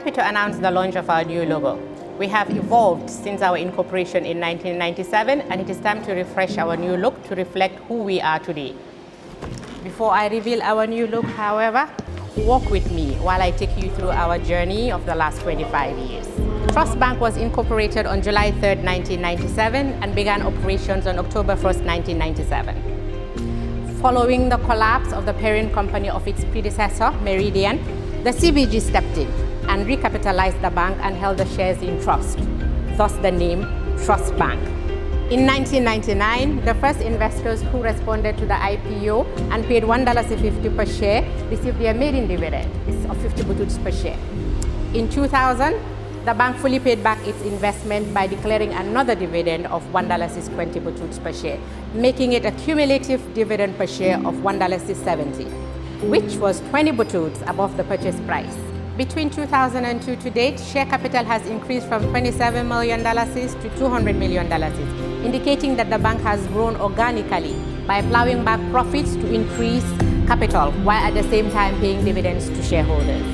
happy to announce the launch of our new logo. We have evolved since our incorporation in 1997, and it is time to refresh our new look to reflect who we are today. Before I reveal our new look, however, walk with me while I take you through our journey of the last 25 years. Trust Bank was incorporated on July 3rd, 1997 and began operations on October 1st, 1997. Following the collapse of the parent company of its predecessor, Meridian, the CBG stepped in and recapitalized the bank and held the shares in trust, thus the name Trust Bank. In 1999, the first investors who responded to the IPO and paid $1.50 per share received their maiden dividend of 50 bututs per share. In 2000, the bank fully paid back its investment by declaring another dividend of $1.20 bututs per share, making it a cumulative dividend per share of $1.70, which was 20 bututs above the purchase price. Between 2002 to date, share capital has increased from $27 million to $200 million, indicating that the bank has grown organically by plowing back profits to increase capital while at the same time paying dividends to shareholders.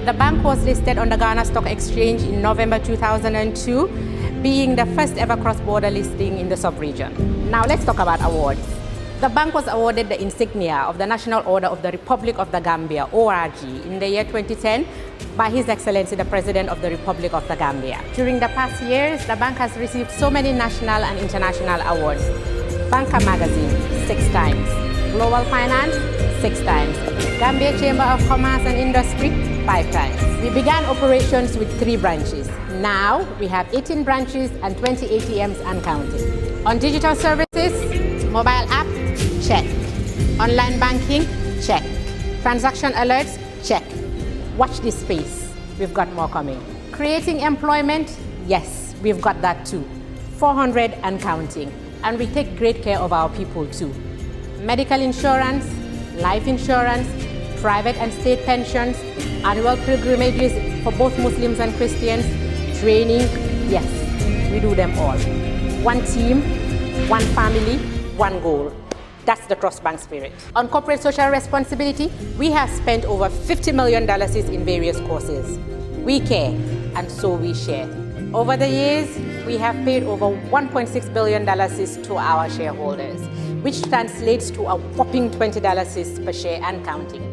The bank was listed on the Ghana Stock Exchange in November 2002, being the first ever cross-border listing in the sub-region. Now let's talk about awards. The bank was awarded the insignia of the National Order of the Republic of the Gambia, ORG, in the year 2010 by His Excellency the President of the Republic of the Gambia. During the past years, the bank has received so many national and international awards. Banker Magazine, 6 times. Global Finance, 6 times. Gambia Chamber of Commerce and Industry, 5 times. We began operations with 3 branches. Now, we have 18 branches and 20 ATMs and counting. On digital services, mobile app, check. Online banking, check. Transaction alerts, check. Watch this space. We've got more coming. Creating employment, yes, we've got that too. 400 and counting. And we take great care of our people too. Medical insurance, life insurance, private and state pensions, annual pilgrimages for both Muslims and Christians, training, yes, we do them all. One team, one family, one goal. That's the Trust Bank spirit. On corporate social responsibility, we have spent over $50 million in various causes. We care, and so we share. Over the years, we have paid over $1.6 billion to our shareholders, which translates to a whopping $20 per share and counting.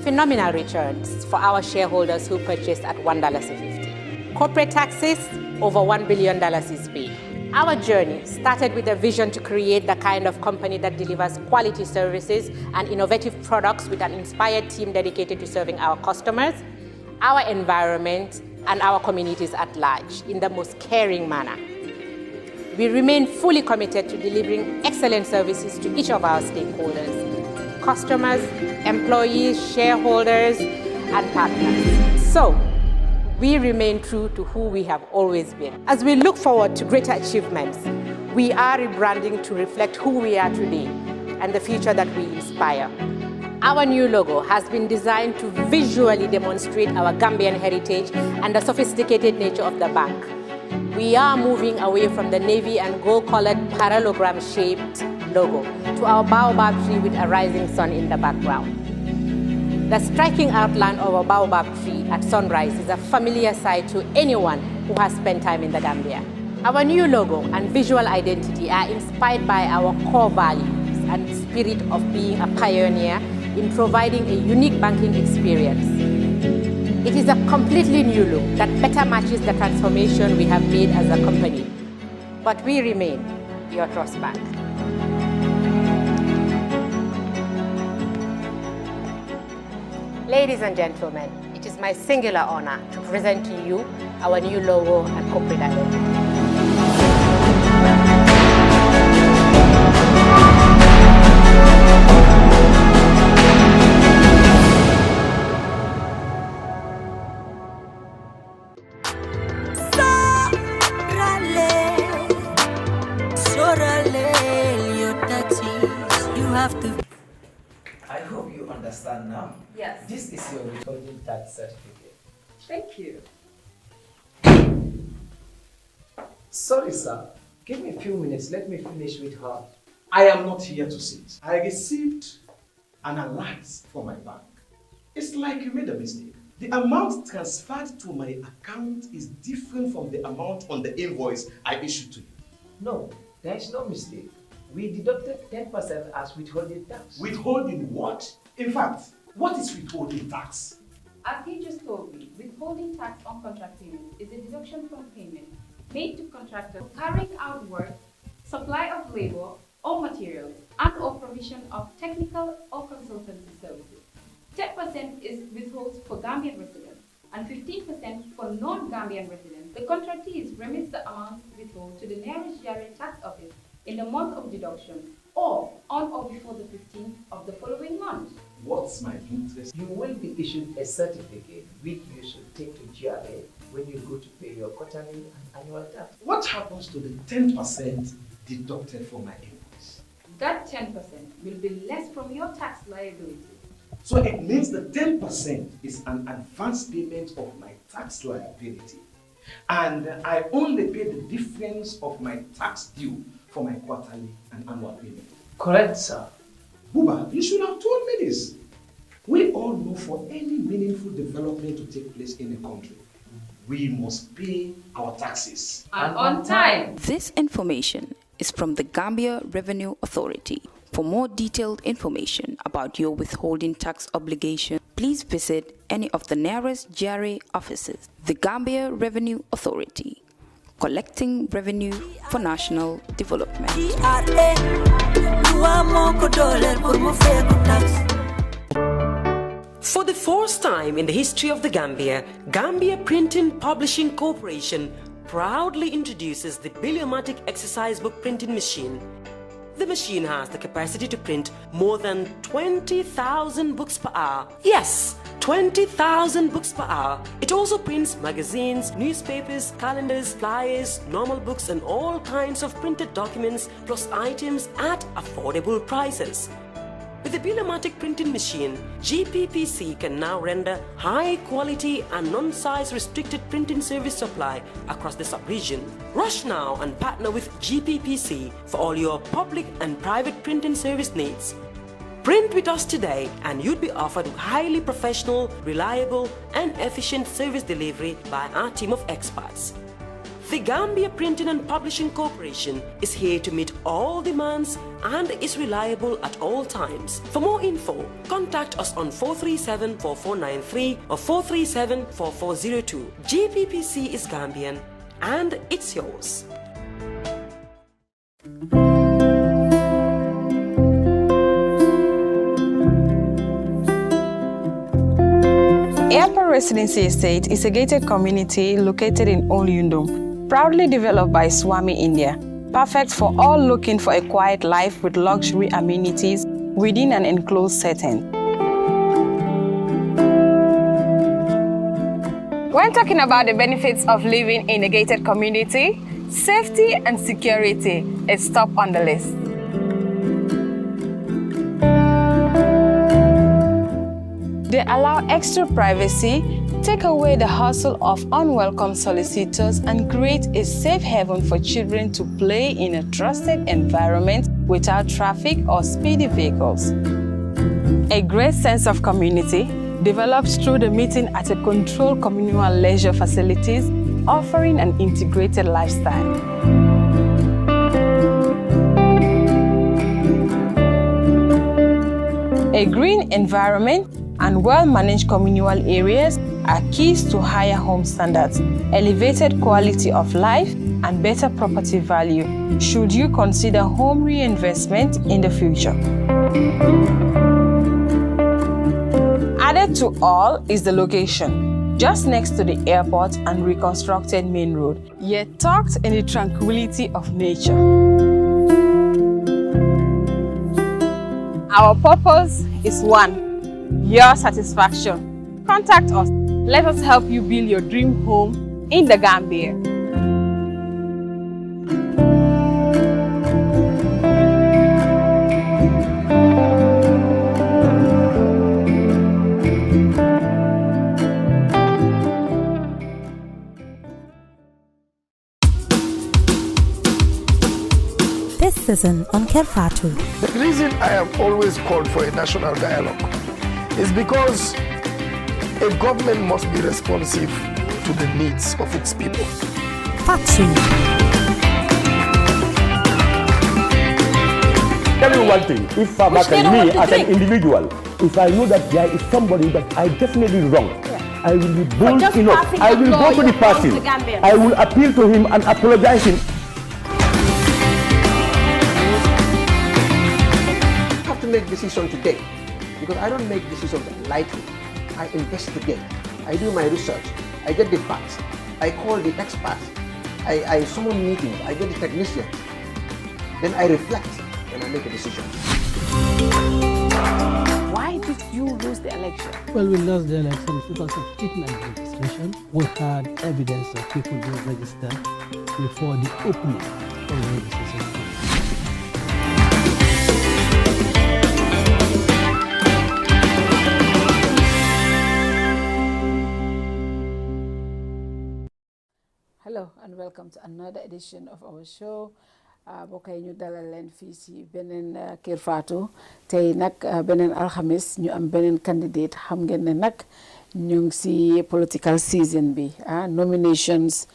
Phenomenal returns for our shareholders who purchased at $1.50. Corporate taxes, over $1 billion is paid. Our journey started with a vision to create the kind of company that delivers quality services and innovative products with an inspired team dedicated to serving our customers, our environment, and our communities at large in the most caring manner. We remain fully committed to delivering excellent services to each of our stakeholders, customers, employees, shareholders, and partners. So, we remain true to who we have always been. As we look forward to greater achievements, we are rebranding to reflect who we are today and the future that we inspire. Our new logo has been designed to visually demonstrate our Gambian heritage and the sophisticated nature of the bank. We are moving away from the navy and gold-colored parallelogram-shaped logo to our baobab tree with a rising sun in the background. The striking outline of a baobab tree at sunrise is a familiar sight to anyone who has spent time in the Gambia. Our new logo and visual identity are inspired by our core values and spirit of being a pioneer in providing a unique banking experience. It is a completely new look that better matches the transformation we have made as a company. But we remain your Trust Bank. Ladies and gentlemen, it is my singular honor to present to you our new logo and corporate identity. I hope you understand now. Yes. This is your withholding tax certificate. Thank you. Sorry, sir. Give me a few minutes. Let me finish with her. I am not here to sit. I received an alert from my bank. It's like you made a mistake. The amount transferred to my account is different from the amount on the invoice I issued to you. No, there is no mistake. We deducted 10% as withholding tax. Withholding what? In fact, what is withholding tax? As he just told me, withholding tax on contract payments is a deduction from payment made to contractors carrying out work, supply of labor or materials, and or provision of technical or consultancy services. 10% is withholds for Gambian residents and 15% for non-Gambian residents. The contractees remits the amount withheld to the nearest GRA tax office in the month of deduction or on or before the 15th of the following month. What's my interest? You will be issued a certificate which you should take to GRA when you go to pay your quarterly and annual tax. What happens to the 10% deducted from my invoice? That 10% will be less from your tax liability. So it means the 10% is an advance payment of my tax liability. And I only pay the difference of my tax due for my quarterly and annual payment. Correct, sir. Buba, you should have told me this. We all know for any meaningful development to take place in a country, we must pay our taxes. And on time. This information is from the Gambia Revenue Authority. For more detailed information about your withholding tax obligation, please visit any of the nearest GRA offices. The Gambia Revenue Authority, collecting revenue for national development. For the first time in the history of the Gambia, Gambia Printing Publishing Corporation proudly introduces the Biliomatic exercise book printing machine. The machine has the capacity to print more than 20,000 books per hour. Yes, 20,000 books per hour. It also prints magazines, newspapers, calendars, flyers, normal books and all kinds of printed documents plus items at affordable prices. With the Biliomatic printing machine, GPPC can now render high-quality and non-size restricted printing service supply across the sub-region. Rush now and partner with GPPC for all your public and private printing service needs. Print with us today and you'd be offered highly professional, reliable and efficient service delivery by our team of experts. The Gambia Printing and Publishing Corporation is here to meet all demands and is reliable at all times. For more info, contact us on 437-4493 or 437-4402. GPPC is Gambian and it's yours. Airport Residency Estate is a gated community located in Old Yundum, proudly developed by Swami India, perfect for all looking for a quiet life with luxury amenities within an enclosed setting. When talking about the benefits of living in a gated community, safety and security is top on the list. They allow extra privacy, take away the hustle of unwelcome solicitors, and create a safe haven for children to play in a trusted environment without traffic or speedy vehicles. A great sense of community develops through the meeting at a controlled communal leisure facilities, offering an integrated lifestyle. A green environment and well-managed communal areas are keys to higher home standards, elevated quality of life, and better property value, should you consider home reinvestment in the future. Added to all is the location, just next to the airport and reconstructed main road, yet tucked in the tranquility of nature. Our purpose is one: your satisfaction. Contact us. Let us help you build your dream home in the Gambia. This season on Kerr Fatou. The reason I have always called for a national dialogue is because A government must be responsive to the needs of its people. Fatou. Tell you one thing, if me as an individual, if I know that there is somebody that I definitely wrong, I will be bold enough. I will go to the person. I will appeal to him and apologize him. I have to make decision today because I don't make decisions lightly. I investigate. I do my research. I get the facts. I call the experts. I summon meetings. I get the technicians. Then I reflect and I make a decision. Why did you lose the election? Well, we lost the election because of treatment registration. We had evidence of people being registered before the opening of the registration. Hello and welcome to another edition of our show. Bokay ñu dalal leen fii si beneen Kerr Fatou tey nag beneen alxamis ñu am beneen candidate xam ngeen ne nag ñu ngi si political season bi nominations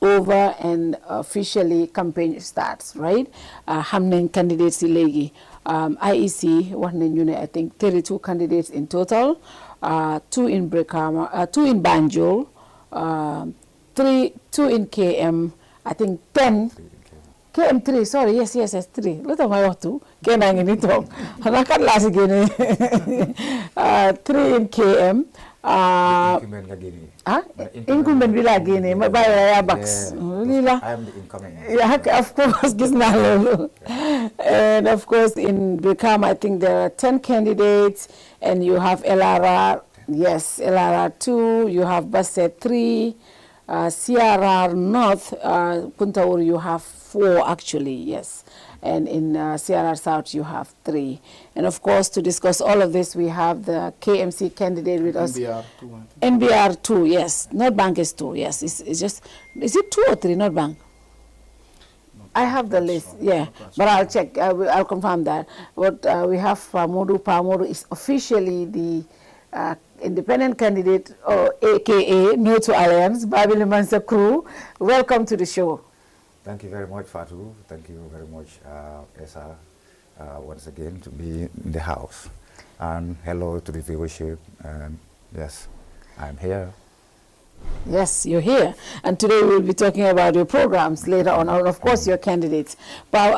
over and officially campaign starts, right? Xam nañ candidates yi léegi IEC wax nañ ñu ne I think 32 candidates in total, 2 in Brikama, 2 in Banjul, 2 in KM, I think 10. KM3, sorry, yes, 3. Look at my auto. 3 in KM. Incumbent Villa Guinea, my box. I am the incoming. Yeah, of course, and of course, in Brikama, I think there are 10 candidates, and you have LRR, yes, LRR 2, you have Basset 3, CRR North, Puntaur, you have 4 actually, yes. And in CRR South, you have 3. And of course, to discuss all of this, we have the KMC candidate with us. NBR 2, yes. Not Bank is 2, yes. It's just, is it 2 or 3, not Bank? I have the list, yeah, but I'll check, I'll confirm that. But we have Modou. Modou is officially the independent candidate, or AKA No to Alliance, Babili Mansa crew. Welcome to the show. Thank you very much, Fatou. Thank you very much, Esa, once again to be in the house. And hello to the viewership. Yes, I'm here. Yes, you're here. And today we'll be talking about your programs later on, and of course your candidates. But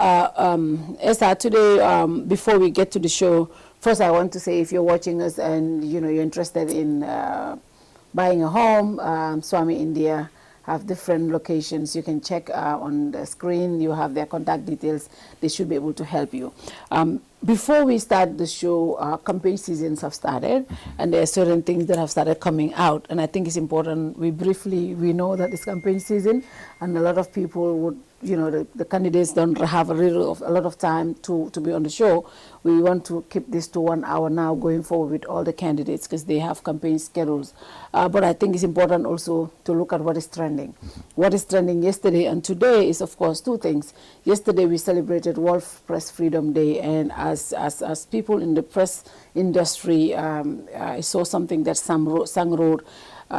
Esa, today, before we get to the show, first I want to say if you're watching us and you're interested in buying a home, Swami India have different locations. You can check on the screen. You have their contact details. They should be able to help you. Before we start the show, campaign seasons have started, and there are certain things that have started coming out. And I think it's important we know that it's campaign season, and a lot of people would, the candidates don't have a lot of time to be on the show. We want to keep this to 1 hour now going forward with all the candidates because they have campaign schedules. But I think it's important also to look at what is trending. What is trending yesterday and today is, of course, 2 things. Yesterday we celebrated World Press Freedom Day, and as people in the press industry, I saw something that Sang wrote.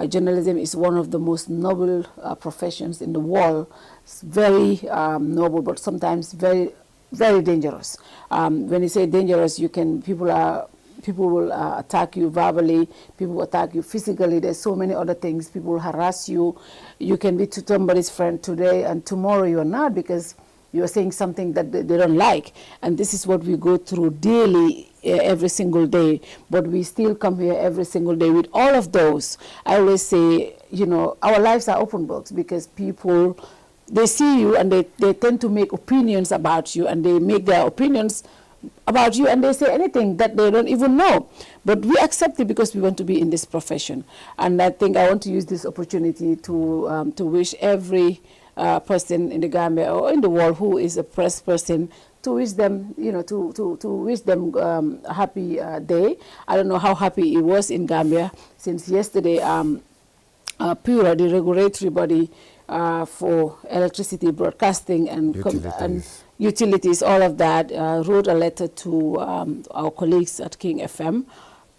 Journalism is one of the most noble professions in the world. It's very noble, but sometimes very, very dangerous. When you say dangerous, people will attack you verbally, people will attack you physically. There's so many other things. People will harass you. You can be somebody's friend today, and tomorrow you're not because you're saying something that they don't like. And this is what we go through daily, every single day. But we still come here every single day with all of those. I always say, our lives are open books because people, they see you and they tend to make opinions about you, and they make their opinions about you, and they say anything that they don't even know. But we accept it because we want to be in this profession. And I think I want to use this opportunity to wish every person in the Gambia or in the world who is a press person, to wish them, to wish them a happy day. I don't know how happy it was in Gambia since yesterday. PURA, the regulatory body for electricity broadcasting and utilities, all of that, wrote a letter to our colleagues at King FM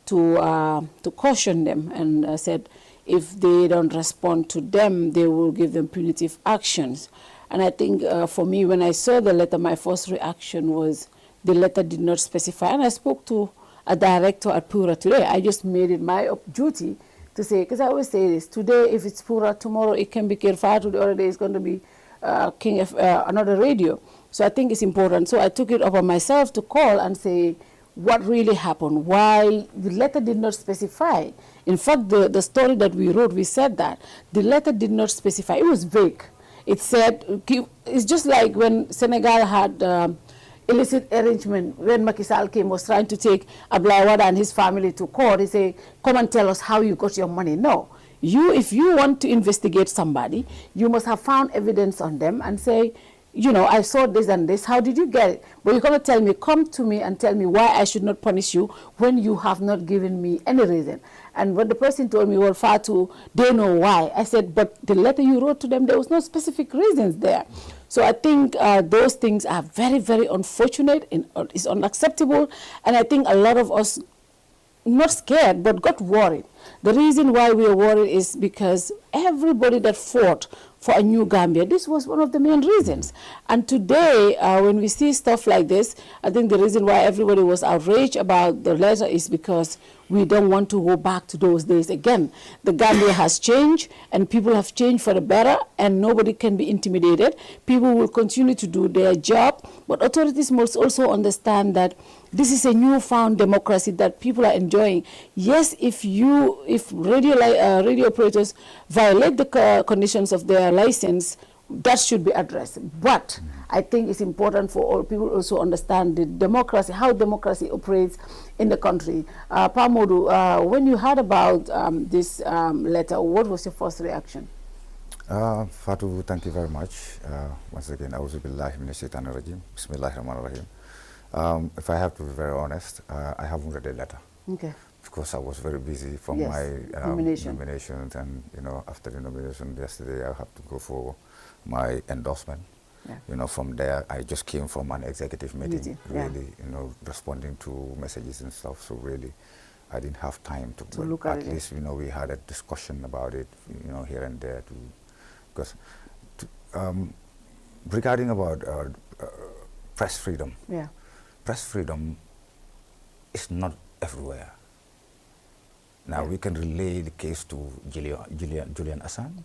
to caution them, and said if they don't respond to them, they will give them punitive actions. And I think for me, when I saw the letter, my first reaction was the letter did not specify. And I spoke to a director at Pura today. I just made it my duty to say, because I always say this, today if it's Pura, tomorrow it can be Kerr Fatou, the other day it's going to be another radio. So I think it's important. So I took it upon myself to call and say what really happened, why the letter did not specify. In fact, the story that we wrote, we said that the letter did not specify. It was vague. It said, it's just like when Senegal had illicit arrangement, when Macky Sall came, was trying to take Abdoulaye Wade and his family to court. He said, come and tell us how you got your money. No. If you want to investigate somebody, you must have found evidence on them and say, you know, I saw this and this, how did you get it? But you're going to tell me, come to me and tell me why I should not punish you when you have not given me any reason. And when the person told me, well, Fatou, they know why. I said, but the letter you wrote to them, there was no specific reasons there. So I think those things are very, very unfortunate and it's unacceptable. And I think a lot of us, not scared, but got worried. The reason why we are worried is because everybody that fought for a new Gambia, this was one of the main reasons. And today, when we see stuff like this, I think the reason why everybody was outraged about the letter is because we don't want to go back to those days again. The Gambia has changed, and people have changed for the better, and nobody can be intimidated. People will continue to do their job, but authorities must also understand that this is a newfound democracy that people are enjoying. Yes, if radio operators violate the conditions of their license, that should be addressed. But I think it's important for all people also understand the democracy, how democracy operates in the country. Pa Modou, when you heard about this letter, what was your first reaction? Fatou, thank you very much. Once again, Auzu billahi minash shaitanir rajim. Bismillahirrahmanirrahim. If I have to be very honest, I haven't read the letter. Okay. Because I was very busy from my nominations, and you know, after the nomination yesterday, I have to go for my endorsement. Yeah. You know, from there, I just came from an executive meeting, really, you know, responding to messages and stuff. So really, I didn't have time to look at it. At least, you know, we had a discussion about it, you know, here and there, because regarding about press freedom. Yeah. Press freedom is not everywhere. Now we can relay the case to Julian Assange,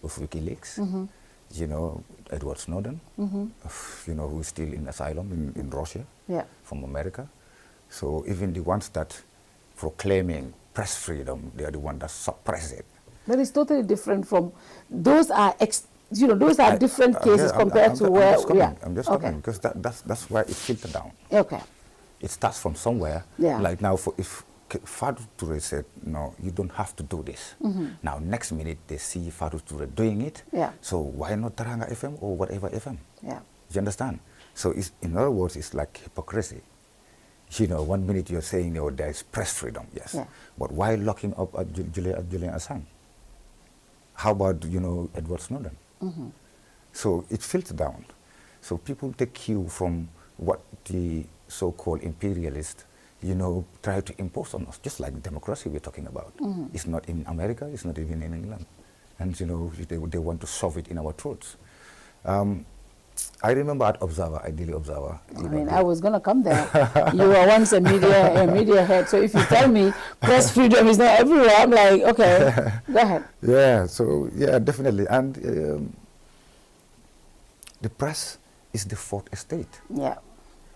of WikiLeaks, you know, Edward Snowden, you know, who is still in asylum in Russia, from America. So even the ones that proclaiming press freedom, they are the ones that suppress it. That is totally different from, those are you know, those are different cases compared to where, I'm just coming, because that's why it filtered down. Okay. It starts from somewhere. Yeah. Like now, if Fatou Touré said, no, you don't have to do this. Now, next minute, they see Fatou Touré doing it. Yeah. So why not Taranga FM or whatever FM? Yeah. You understand? So in other words, it's like hypocrisy. You know, 1 minute you're saying, oh, there is press freedom, yes. Yeah. But why locking up Julian Assange? How about, you know, Edward Snowden? So it filtered down. So people take cue from what the so-called imperialists, you know, try to impose on us, just like democracy we're talking about. It's not in America, it's not even in England. And, you know, they want to shove it in our throats. I remember at Observer, Daily Observer. I mean, I was going to come there. You were once a media head, so if you tell me press freedom is not everywhere, I'm like, okay, go ahead. Yeah, so, yeah, definitely. And the press is the fourth estate. Yeah.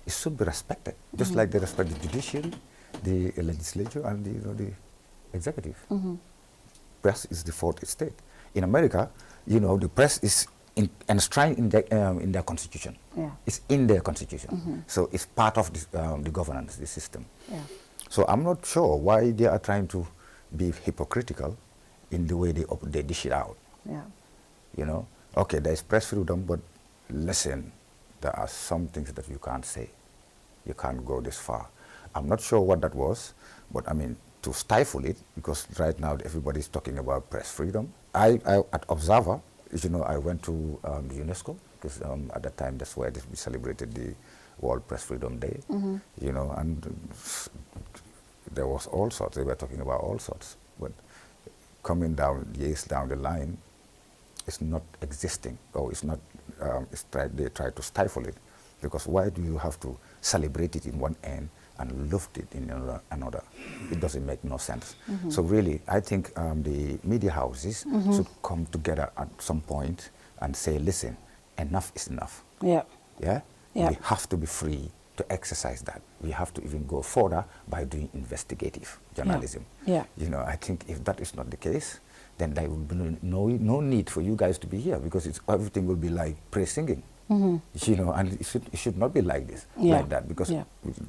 It should be respected, just like they respect the judiciary, the legislature, and the executive. Press is the fourth estate. In America, you know, the press is enshrined in their constitution. Yeah. It's in their constitution. So it's part of the governance, the system. Yeah. So I'm not sure why they are trying to be hypocritical in the way they dish it out. Yeah. You know, okay, there is press freedom, but listen, there are some things that you can't say. You can't go this far. I'm not sure what that was, but I mean, to stifle it, because right now everybody's talking about press freedom. I at Observer, you know, I went to UNESCO, because at that time that's where we celebrated the World Press Freedom Day, you know, and there was all sorts. They were talking about all sorts. But coming down, years down the line, it's not existing, or it's not, they try to stifle it. Because why do you have to celebrate it in one end and loft it in another? It doesn't make no sense. So really, I think the media houses should come together at some point and say, listen, enough is enough. Yeah. We have to be free to exercise that. We have to even go further by doing investigative journalism. You know, I think if that is not the case, then there will be no need for you guys to be here, because everything will be like praise singing. You know, and it should not be like this, like that, because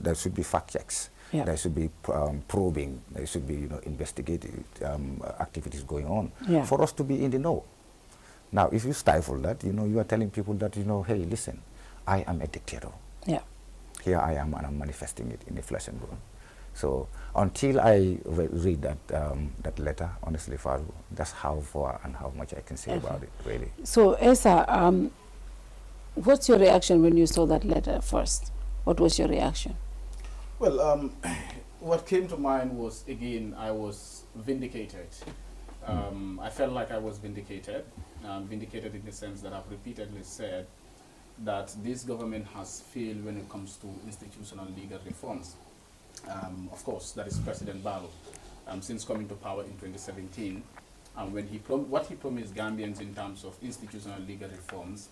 there should be fact checks. There should be probing. There should be, you know, investigative activities going on for us to be in the know. Now, if you stifle that, you know, you are telling people that, you know, hey, listen, I am a dictator. Here I am, and I'm manifesting it in the flesh and bone. So until I read that that letter, honestly, Fatou, that's how far and how much I can say about it, really. So, Esa, what's your reaction when you saw that letter first? What was your reaction? Well, what came to mind was, again, I was vindicated. I felt like I was vindicated. Vindicated in the sense that I've repeatedly said that this government has failed when it comes to institutional legal reforms. Of course, that is President Barrow. Since coming to power in 2017, when what he promised Gambians in terms of institutional legal reforms,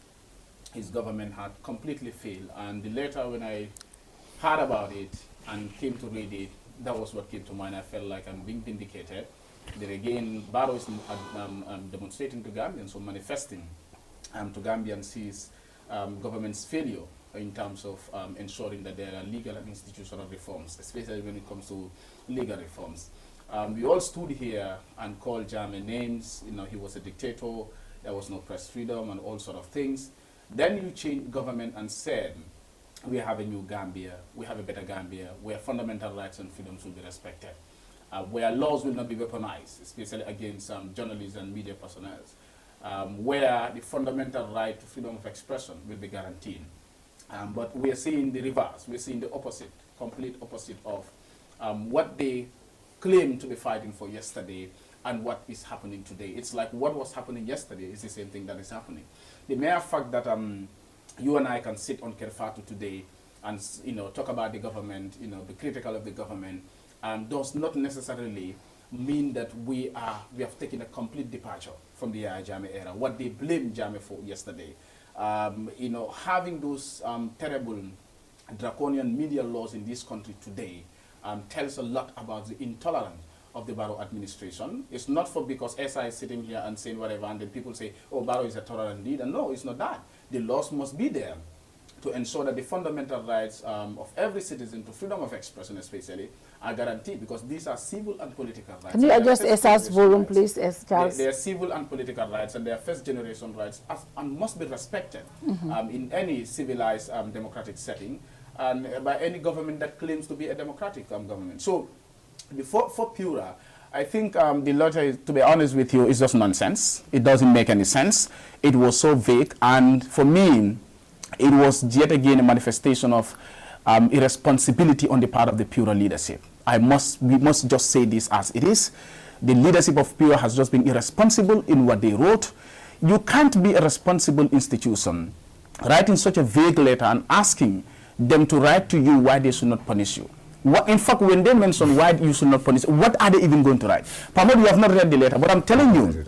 his government had completely failed. And the letter, when I heard about it and came to read it, that was what came to mind. I felt like I'm being vindicated. Then again, Barrow is demonstrating to Gambians, or manifesting to Gambians his government's failure in terms of ensuring that there are legal and institutional reforms, especially when it comes to legal reforms. We all stood here and called Jammeh names. You know, he was a dictator, there was no press freedom and all sort of things. Then you changed government and said, we have a new Gambia, we have a better Gambia, where fundamental rights and freedoms will be respected, where laws will not be weaponized, especially against journalists and media personnel, where the fundamental right to freedom of expression will be guaranteed. But we are seeing the reverse, we're seeing the opposite, complete opposite of what they claimed to be fighting for yesterday and what is happening today. It's like what was happening yesterday is the same thing that is happening. The mere fact that you and I can sit on Kerr Fatou today and, you know, talk about the government, you know, be critical of the government, does not necessarily mean that we have taken a complete departure from the Jammeh era. What they blamed Jammeh for yesterday, you know, having those terrible draconian media laws in this country today tells a lot about the intolerance of the Barrow administration. It's not for because SI is sitting here and saying whatever, and then people say, oh, Barrow is a tolerant leader. No, it's not that. The laws must be there to ensure that the fundamental rights of every citizen to freedom of expression especially are guaranteed, because these are civil and political rights. Can you adjust SI's volume, please, Charles? They are civil and political rights, and they are first-generation rights and must be respected in any civilized democratic setting, and by any government that claims to be a democratic government. So, for Pura, I think the letter, to be honest with you, is just nonsense. It doesn't make any sense. It was so vague, and for me, it was yet again a manifestation of irresponsibility on the part of the Pura leadership. We must just say this as it is. The leadership of Pura has just been irresponsible in what they wrote. You can't be a responsible institution writing such a vague letter and asking them to write to you why they should not punish you. In fact, when they mention why you should not punish, what are they even going to write? Pamod, you have not read the letter, but I'm telling you,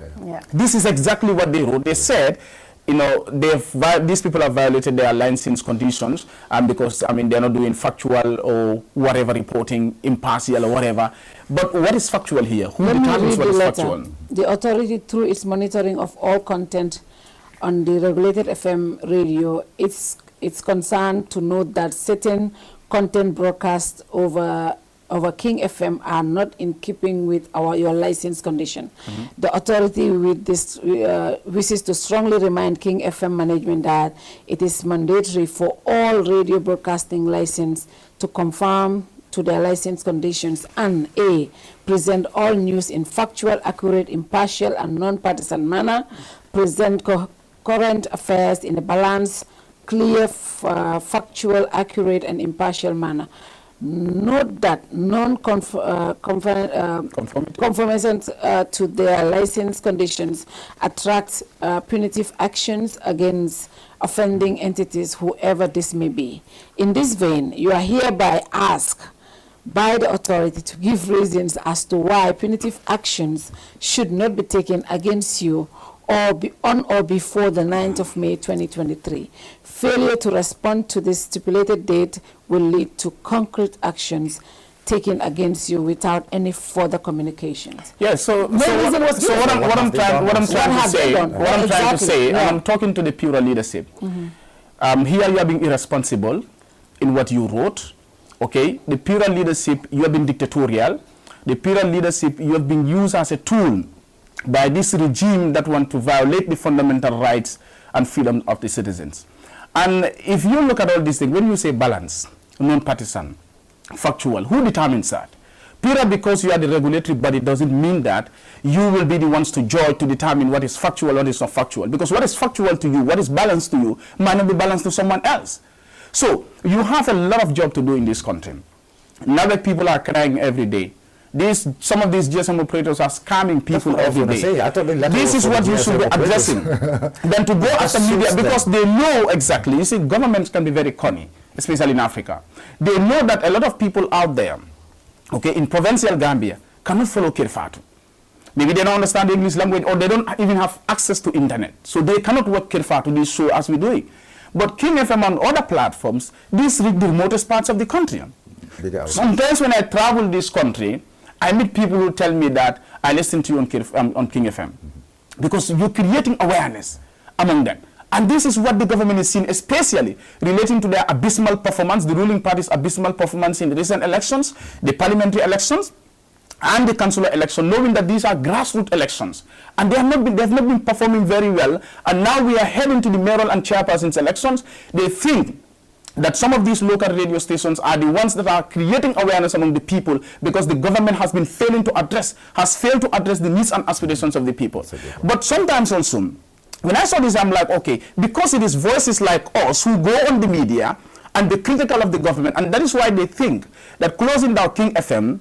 this is exactly what they wrote. They said, you know, these people have violated their license conditions because, I mean, they're not doing factual or whatever reporting, impartial or whatever. But what is factual here? Who determines what is factual? The authority, through its monitoring of all content on the regulated FM radio, it's concerned to note that certain content broadcast over King FM are not in keeping with your license condition. The authority with this wishes to strongly remind King FM management that it is mandatory for all radio broadcasting license to conform to their license conditions and A, present all news in factual, accurate, impartial, and non-partisan manner, present current affairs in a balanced, clear, factual, accurate, and impartial manner. Note that non-conformance to their license conditions attracts punitive actions against offending entities, whoever this may be. In this vein, you are hereby asked by the authority to give reasons as to why punitive actions should not be taken against you on or before the 9th of May 2023. Failure to respond to this stipulated date will lead to concrete actions taken against you without any further communications. Yes, what I'm trying to say, and I'm talking to the Pura leadership. Here you are being irresponsible in what you wrote. Okay, the Pura leadership, you have been dictatorial. The Pura leadership, you have been used as a tool by this regime that want to violate the fundamental rights and freedom of the citizens. And if you look at all these things, when you say balance, non-partisan, factual, who determines that? Pura, because you are the regulatory body, doesn't mean that you will be the ones to judge, to determine what is factual, what is not factual. Because what is factual to you, what is balanced to you, might not be balanced to someone else. So you have a lot of job to do in this country. Now that people are crying every day, some of these GSM operators are scamming people every day. This is what you should be addressing. Then to go after media, because they know exactly. You see, governments can be very cunning, especially in Africa. They know that a lot of people out there, okay, in provincial Gambia, cannot follow Kerr Fatou. Maybe they don't understand the English language, or they don't even have access to internet. So they cannot watch Kerr Fatou, this show, as we're doing. But King FM and other platforms, these reach the remotest parts of the country. Sometimes when I travel this country, I meet people who tell me that I listen to you on King FM. Because you're creating awareness among them. And this is what the government is seeing, especially relating to their abysmal performance, the ruling party's abysmal performance in the recent elections, the parliamentary elections, and the councillor election, knowing that these are grassroots elections. And they have not been performing very well. And now we are heading to the mayoral and chairperson's elections. They think that some of these local radio stations are the ones that are creating awareness among the people, because the government has been failing to address, the needs and aspirations of the people. But sometimes also, when I saw this, I'm like, okay, because it is voices like us who go on the media and be critical of the government, and that is why they think that closing down King FM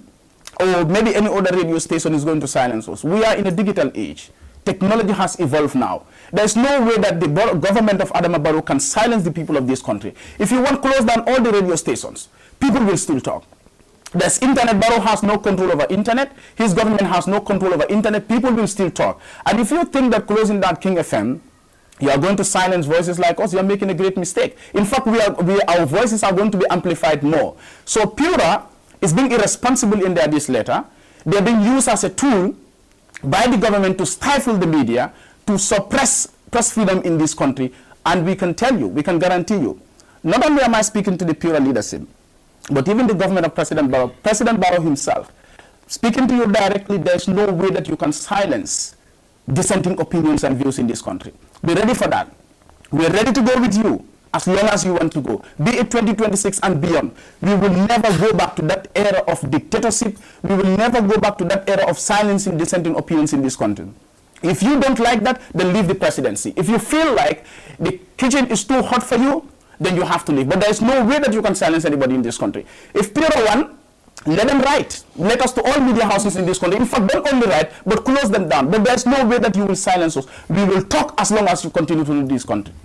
or maybe any other radio station is going to silence us. We are in a digital age. Technology has evolved now. There's no way that the government of Adama Barrow can silence the people of this country. If you want to close down all the radio stations, people will still talk. There's internet. Barrow has no control over internet. His government has no control over internet. People will still talk. And if you think that closing down King FM, you are going to silence voices like us, you are making a great mistake. In fact, our voices are going to be amplified more. So Pura is being irresponsible in this letter. They're being used as a tool by the government to stifle the media, to suppress press freedom in this country. And we can tell you, we can guarantee you, not only am I speaking to the Pura leadership, but even the government of President Barrow himself, speaking to you directly, there's no way that you can silence dissenting opinions and views in this country. Be ready for that. We're ready to go with you as long as you want to go. Be it 2026 and beyond. We will never go back to that era of dictatorship. We will never go back to that era of silencing dissenting opinions in this country. If you don't like that, then leave the presidency. If you feel like the kitchen is too hot for you, then you have to leave. But there is no way that you can silence anybody in this country. If Pura won, let them write. Let us to all media houses in this country. In fact, don't only write, but close them down. But there's no way that you will silence us. We will talk as long as you continue to lead this country.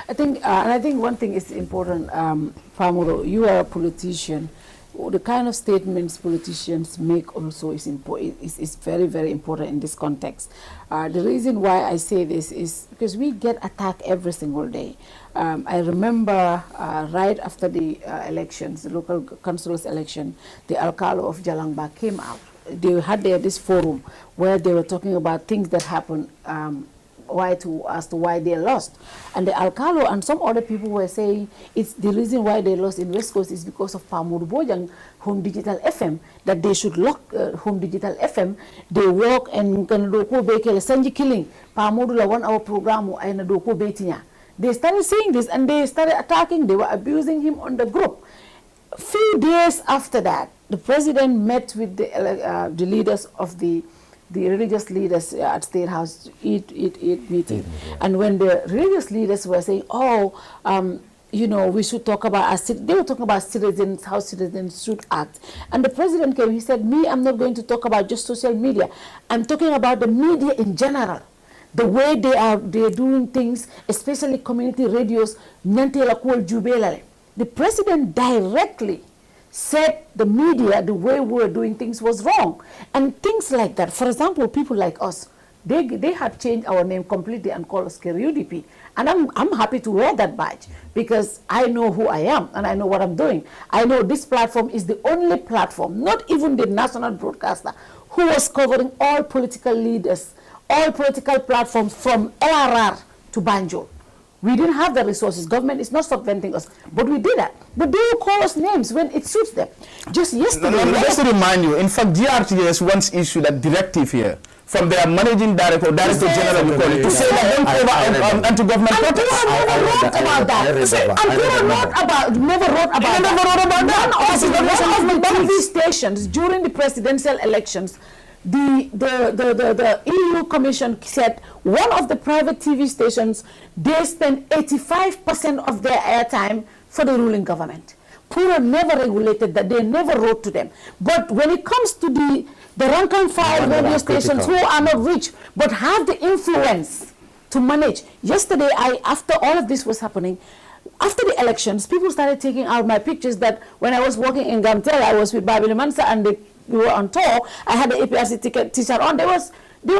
I think one thing is important, Famuro, you are a politician. The kind of statements politicians make also is very, very important in this context. The reason why I say this is because we get attacked every single day. I remember right after the elections, the local council's election, the Alcalo of Jalangba came out. They had this forum where they were talking about things that happened as to why they lost. And the Alcalo and some other people were saying it's the reason why they lost in West Coast is because of Modou Mbowe Home Digital FM, that they should lock Home Digital FM. They work and can do Sanji killing. Modou la 1 hour program and doko betinya. They started saying this and they started attacking. They were abusing him on the group. A few days after that, the president met with the leaders of the religious leaders at State House to eat meeting. And when the religious leaders were saying, you know, we should talk about, they were talking about citizens, how citizens should act. And the president came, he said, me, I'm not going to talk about just social media. I'm talking about the media in general. The way they're doing things, especially community radios. The president directly said the media, the way we were doing things was wrong. And things like that. For example, people like us, they have changed our name completely and called us Kerr UDP. And I'm happy to wear that badge because I know who I am and I know what I'm doing. I know this platform is the only platform, not even the national broadcaster, who was covering all political leaders, all political platforms from LRR to Banjul. We didn't have the resources. Government is not subventing us, but we did that. But they will call us names when it suits them. Just yesterday. Just to remind you, in fact, GRTS once issued a directive here from their managing director, director general, to say that don't cover anti-government protests. And never wrote about that. Never wrote about that. One of the TV stations during the presidential elections, the EU Commission said one of the private TV stations, they spend 85% of their airtime for the ruling government. Pura never regulated that. They never wrote to them. But when it comes to the rank and file radio stations who are not rich but have the influence to manage. Yesterday, after all of this was happening, after the elections, people started taking out my pictures that when I was working in Gamtel, I was with Babili Mansa and we were on tour. I had the APRC t-shirt on. They were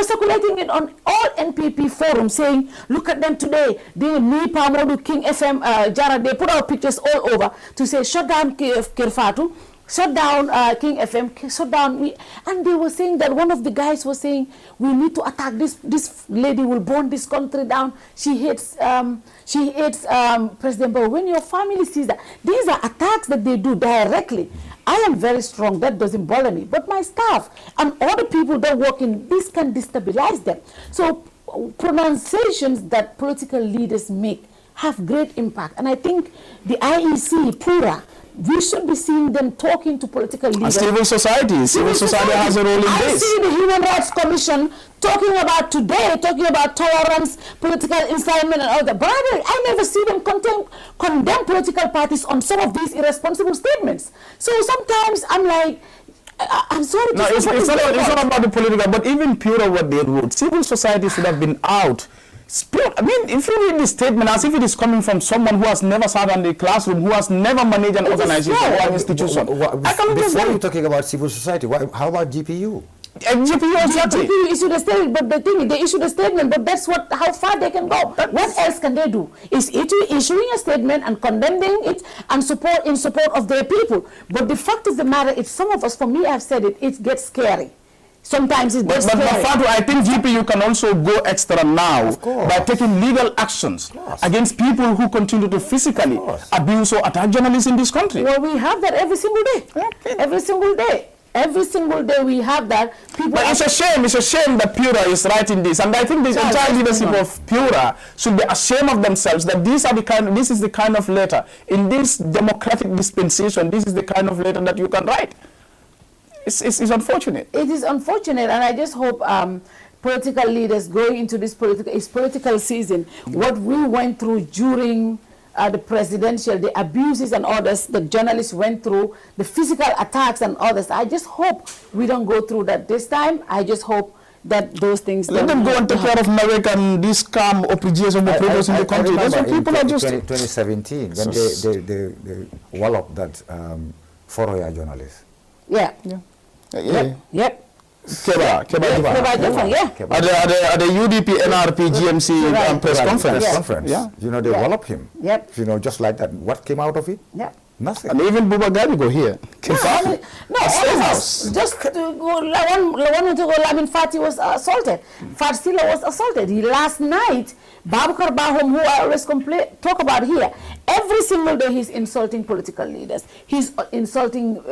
circulating it on all NPP forums saying, look at them today. Me, Pamodu, King FM, Jara, they put out pictures all over to say, shut down Kerr Fatou, shut down King FM, shut down me. And they were saying that one of the guys was saying, we need to attack this lady will burn this country down. She hates President Mbowe. When your family sees that, these are attacks that they do directly. I am very strong, that doesn't bother me. But my staff and other people that work in this can destabilize them. So pronunciations that political leaders make have great impact. And I think the IEC, Pura, we should be seeing them talking to political leaders. And civil society has a role in this. I see the Human Rights Commission talking about today, talking about tolerance, political incitement and all that. But I never see them condemn political parties on some of these irresponsible statements. So sometimes I'm like, I'm sorry to say. It's not about the political, but even Pura what they wrote, civil society should have been out. I mean, if you read this statement as if it is coming from someone who has never sat in the classroom, who has never managed an organization or an institution. Before you're talking about civil society, how about GPU? GPU issued a statement, but the thing, they issued a statement, but that's how far they can go. What else can they do? Is issuing a statement and condemning it and in support of their people. But the fact of the matter is, some of us, for me, I've said it gets scary. Sometimes it gets scary. But Fatou, I think GPU can also go extra now by taking legal actions against people who continue to physically abuse or attack journalists in this country. Well, we have that every single day. Every single day. Every single day we have that. But it's a shame that Pura is writing this, and I think the entire leadership of Pura should be ashamed of themselves that this is the kind of letter in this democratic dispensation. This is the kind of letter that you can write. It's unfortunate. It is unfortunate, and I just hope political leaders going into this political season, what we went through during the presidential, the abuses and others, the journalists went through, the physical attacks and others. I just hope we don't go through that this time. I just hope that those things... Let them go and take care of Narek and this scam or prejudice of the progress in the country. That's what people are just... 2017, when they walloped that Foroya journalist. Yeah. Yep. Keba, at the UDP, NRP, GMC press conference. Yeah. You know, they wallop him. Yep. You know, just like that. What came out of it? Yep. Nothing. And even Buba Gabigo here. Just Lamin Fati was assaulted. Fatsila was assaulted. Last night, Babakar Bahom, who I always talk about here, every single day he's insulting political leaders. He's insulting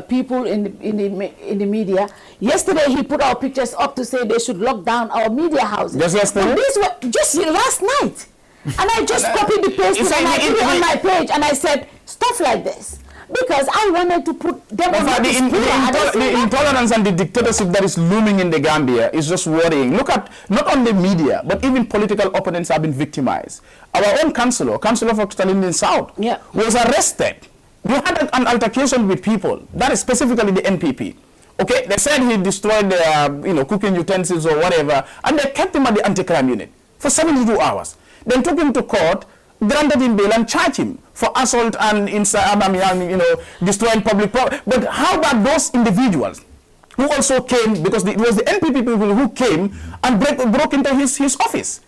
people in the media. Yesterday he put our pictures up to say they should lock down our media houses. Just last night. And I just copied the post and I put it on my page and I said, stuff like this. because I wanted to put them on the intolerance and the dictatorship that is looming in the Gambia is just worrying. Look at not only media, but even political opponents have been victimized. Our own councillor for Stalin South, was arrested. You had an altercation with people, that is specifically the NPP. Okay, they said he destroyed the cooking utensils or whatever, and they kept him at the anti-crime unit for 72 hours. Then took him to court, granted him bail and charged him for assault and destroying public property. But how about those individuals who also came, because it was the NPP people who came and broke into his office?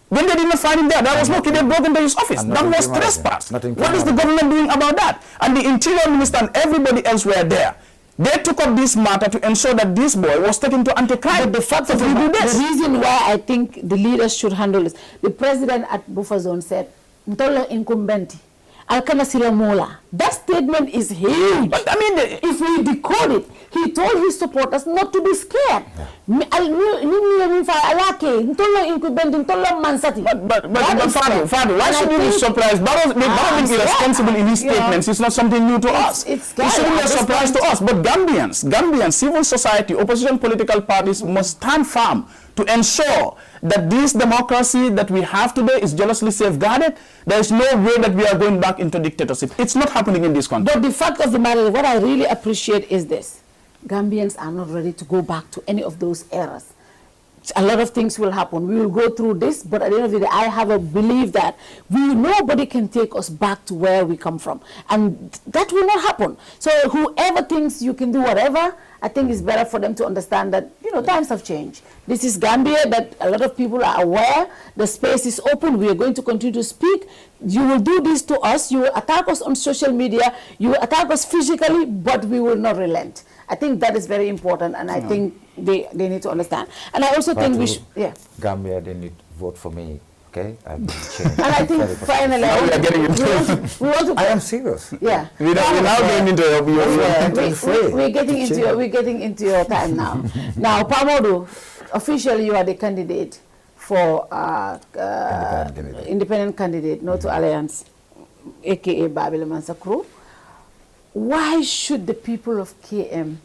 When they did not find him there, there was no kid that broke into his office. That was trespass. What is the government doing about that? And the Interior Minister and everybody else were there. They took up this matter to ensure that this boy was taken to anti-crime. But the fact of the reason why I think the leaders should handle this, the president at Buffer Zone said, "Ntola incumbenti, alkana sila mola." That statement is huge. But I mean, if we decode it, he told his supporters not to be scared. But Fadu, why should you be surprised? Barrow being irresponsible in his statements is not something new to us. It shouldn't be a surprise to us. But Gambians, civil society, opposition political parties must stand firm to ensure that this democracy that we have today is jealously safeguarded. There is no way that we are going back into dictatorship. It's not happening in this country. But the fact of the matter, what I really appreciate is this. Gambians are not ready to go back to any of those eras. A lot of things will happen. We will go through this, but at the end of the day, I have a belief that nobody can take us back to where we come from. And that will not happen. So whoever thinks you can do whatever, I think it's better for them to understand that, times have changed. This is Gambia, that a lot of people are aware. The space is open. We are going to continue to speak. You will do this to us. You will attack us on social media. You will attack us physically, but we will not relent. I think that is very important, and I think they need to understand. And I also think we should, Gambia, they need to vote for me, okay? I've been changed. And I think finally, I am serious. Yeah. We're now getting into we're getting into your time now. Now, Pamodu, officially you are the candidate for independent candidate, not to Alliance, aka Babylon Mansakru. Why should the people of KM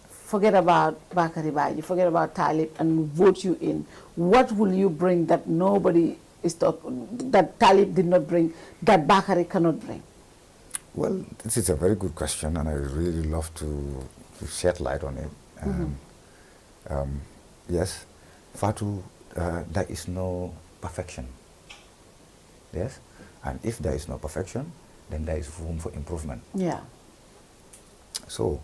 forget about Bakari Baji, forget about Talib, and vote you in? What will you bring that nobody is talking, that Talib did not bring, that Bakari cannot bring? Well, this is a very good question, and I really love to shed light on it. Yes, Fatou, there is no perfection. Yes, and if there is no perfection, then there is room for improvement. Yeah. So,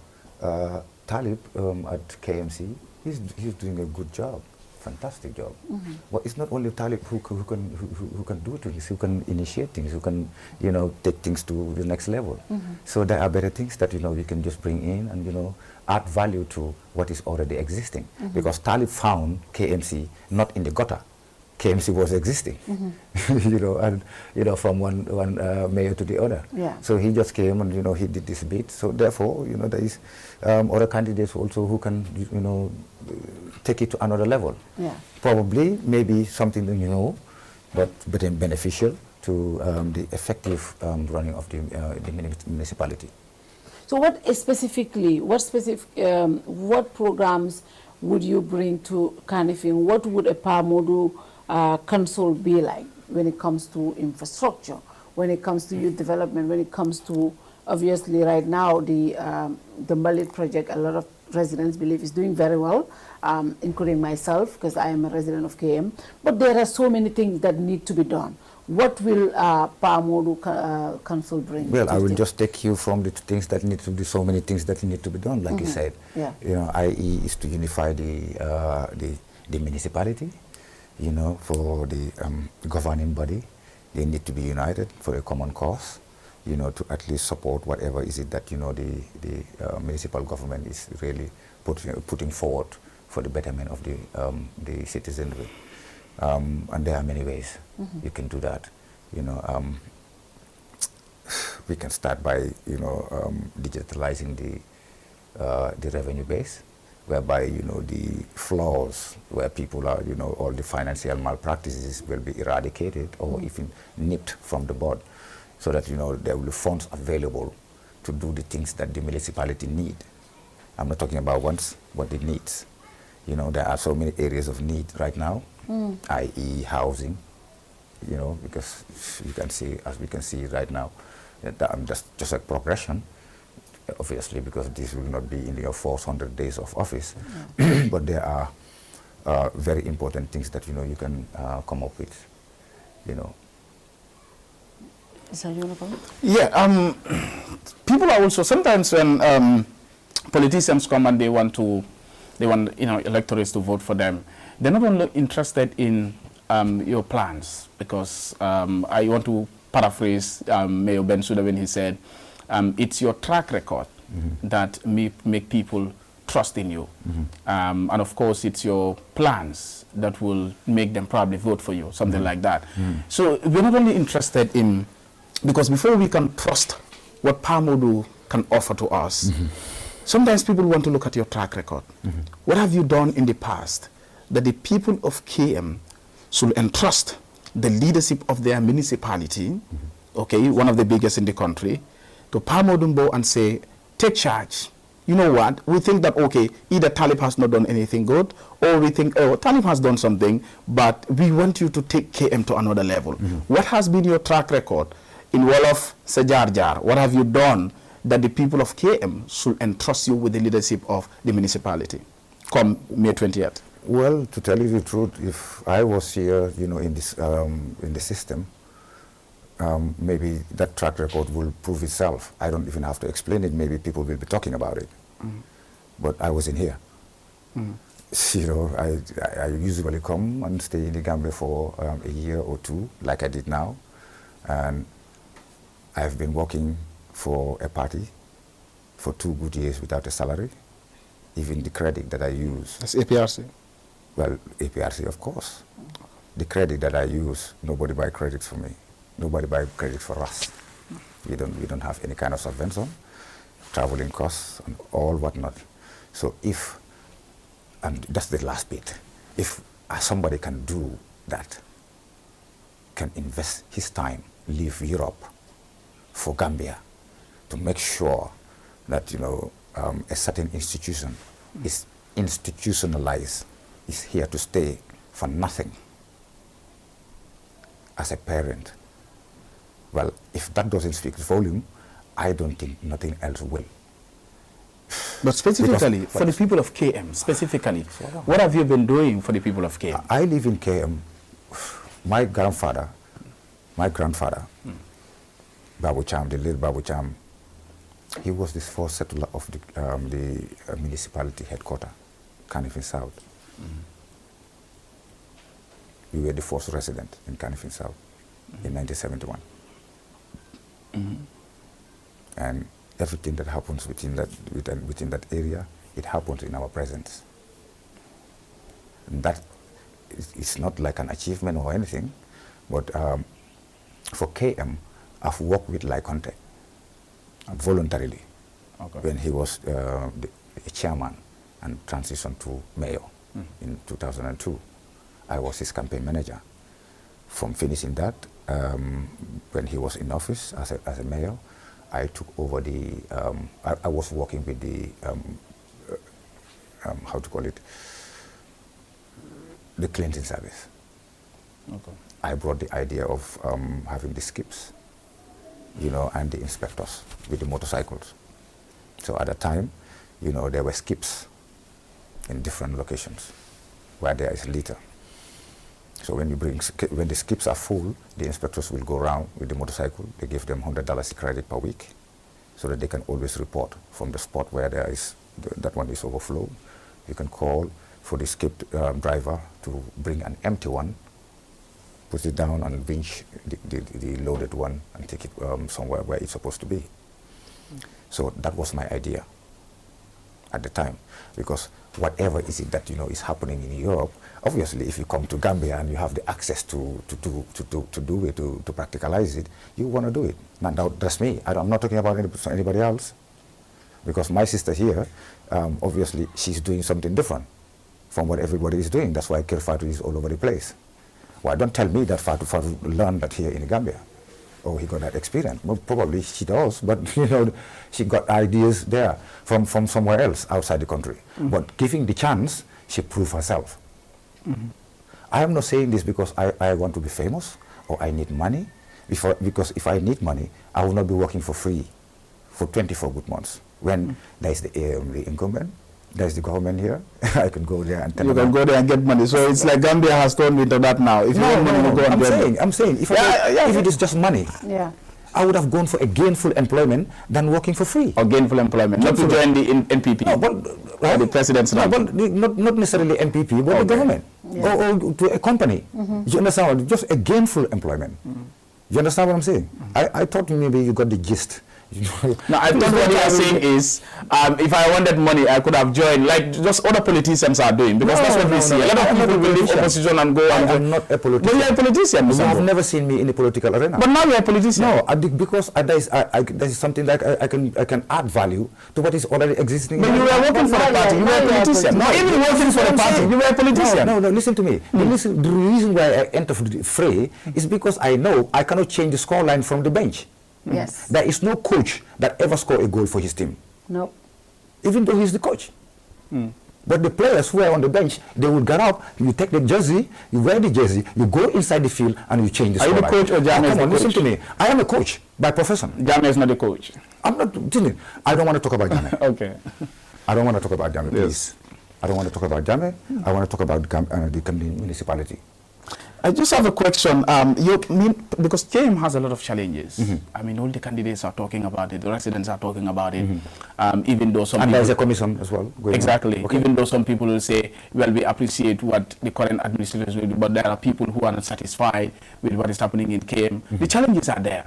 Talib at KMC, he's doing a good job, fantastic job. But it's not only Talib who can do things, who can initiate things, who can take things to the next level. So there are better things that we can just bring in and add value to what is already existing. Because Talib found KMC not in the gutter. KMC was existing, from one mayor to the other. Yeah. So he just came and he did this bit. So therefore, there is other candidates also who can take it to another level. Yeah. Probably, maybe something but beneficial to the effective running of the municipality. So what programs would you bring to Kanifing? What would a Pamodu council be like when it comes to infrastructure, when it comes to youth development, when it comes to, obviously right now, the Mbalit project, a lot of residents believe is doing very well, including myself, because I am a resident of KM. But there are so many things that need to be done. What will Pamodu council bring? Well, I will just take you from the things that need to be, so many things that need to be done, like you said. Yeah. i.e. is to unify the municipality. For the governing body, they need to be united for a common cause, to at least support whatever is it that, the municipal government is really putting forward for the betterment of the citizenry. And there are many ways you can do that. We can start by, digitalizing the revenue base, whereby, the flaws where people are, all the financial malpractices will be eradicated or even nipped from the bud. so that, there will be funds available to do the things that the municipality need. I'm not talking about wants, but it needs. There are so many areas of need right now, i.e. housing, because you can see, as we can see right now, that's just a progression, obviously, because this will not be in your 400 days of office, but there are very important things that, you can come up with, Yeah, people are also, sometimes when politicians come and they want electors to vote for them, they're not only interested in your plans, because I want to paraphrase Mayor Bensouda when he said, it's your track record that make people trust in you. And of course, it's your plans that will make them probably vote for you, something like that. So we're not only interested in, because before we can trust what Pa Modou can offer to us, sometimes people want to look at your track record. What have you done in the past that the people of KM should entrust the leadership of their municipality, okay, one of the biggest in the country, to Pa Modou Mbowe and say, take charge. You know what? We think that, okay, either Talib has not done anything good, or we think, oh, Talib has done something, but we want you to take KM to another level. What has been your track record in Wolof Sejarjar? What have you done that the people of KM should entrust you with the leadership of the municipality come May 20th? Well, to tell you the truth, if I was here, in this in the system, maybe that track record will prove itself. I don't even have to explain it. Maybe people will be talking about it. But I wasn't here. I usually come and stay in the Gambia for a year or two, like I did now, and I've been working for a party for 2 good years without a salary. Even the credit that I use. That's APRC? Well, APRC, of course. The credit that I use, nobody buy credits for me. Nobody buy credit for us. We don't have any kind of subvention, traveling costs, and all whatnot. So if, and that's the last bit, if somebody can do that, can invest his time, leave Europe for Gambia, to make sure that, a certain institution is institutionalized, is here to stay for nothing as a parent. Well, if that doesn't speak volume, I don't think nothing else will. But specifically, for the people of KM, specifically, what have you been doing for the people of KM? I live in KM. My grandfather, Babu Cham, the late Babu Cham, he was the first settler of the municipality headquarters, Kanifing South. We were the first resident in Kanifing South in 1971. And everything that happens within that area, it happens in our presence. And that is not like an achievement or anything, but for KM, I've worked with Conte voluntarily when he was the chairman and transitioned to mayor in 2002. I was his campaign manager. From finishing that, when he was in office as a mayor, I took over the, I was working with the, how to call it, the cleansing service. I brought the idea of having the skips, and the inspectors with the motorcycles. So at the time, there were skips in different locations where there is litter. So when the skips are full, the inspectors will go around with the motorcycle. They give them $100 credit per week, so that they can always report from the spot where there is that one is overflow. You can call for the skip driver to bring an empty one, put it down and bring the loaded one and take it somewhere where it's supposed to be. So that was my idea at the time, because whatever is it that is happening in Europe, obviously if you come to Gambia and you have the access to do it, to practicalize it, you want to do it. Now that's me. I'm not talking about anybody else, because my sister here, obviously she's doing something different from what everybody is doing. That's why Kerr Fatou is all over the place. Well, don't tell me that Fatou learned that here in Gambia. oh, he got that experience. Well, probably she does, but you know, she got ideas there from somewhere else outside the country. But giving the chance, she proved herself. I am not saying this because I want to be famous or I need money. Because if I need money, I will not be working for free for 24 good months. When there is the incumbent, there is the government here, I can go there and tell you can go there and get money. So it's like Gambia has turned into that now. If you want money, you go and get money. I'm saying, if it is just money, I would have gone for a gainful employment than working for free. Or gainful employment, not to join the NPP. No, but the president's not necessarily NPP, but the government or to a company. You understand? Just a gainful employment. You understand what I'm saying? I thought maybe you got the gist. No, I thought what you are saying is, if I wanted money, I could have joined, like just other politicians are doing, because that's what we see. A lot of people will leave opposition and go and... I'm not a politician. But you're a politician. You have never seen me in the political arena. But now you're a politician. No, because there is something like I can add value to what is already existing. But you were working for the party. You were a politician. No, even working for the party, you were a politician. No, listen to me. The reason why I entered the fray is because I know I cannot change the scoreline from the bench. Yes. There is no coach that ever scored a goal for his team. No. Even though he's the coach. But the players who are on the bench, they will get up, you take the jersey, you wear the jersey, you go inside the field and you change the scoreline. Are you the coach or Jame is the coach? Listen to me. I am a coach by profession. Jame is not the coach. I'm not. I don't want to talk about Jame. Okay. I don't want to talk about Jame, please. I don't want to talk about Jame. I want to talk about the municipality. I just have a question. Because KM has a lot of challenges. I mean, all the candidates are talking about it. The residents are talking about it. Even though some and there's a commission as well. Exactly. Okay. Even though some people will say, well, we appreciate what the current administrators will do, but there are people who are not satisfied with what is happening in KM. The challenges are there.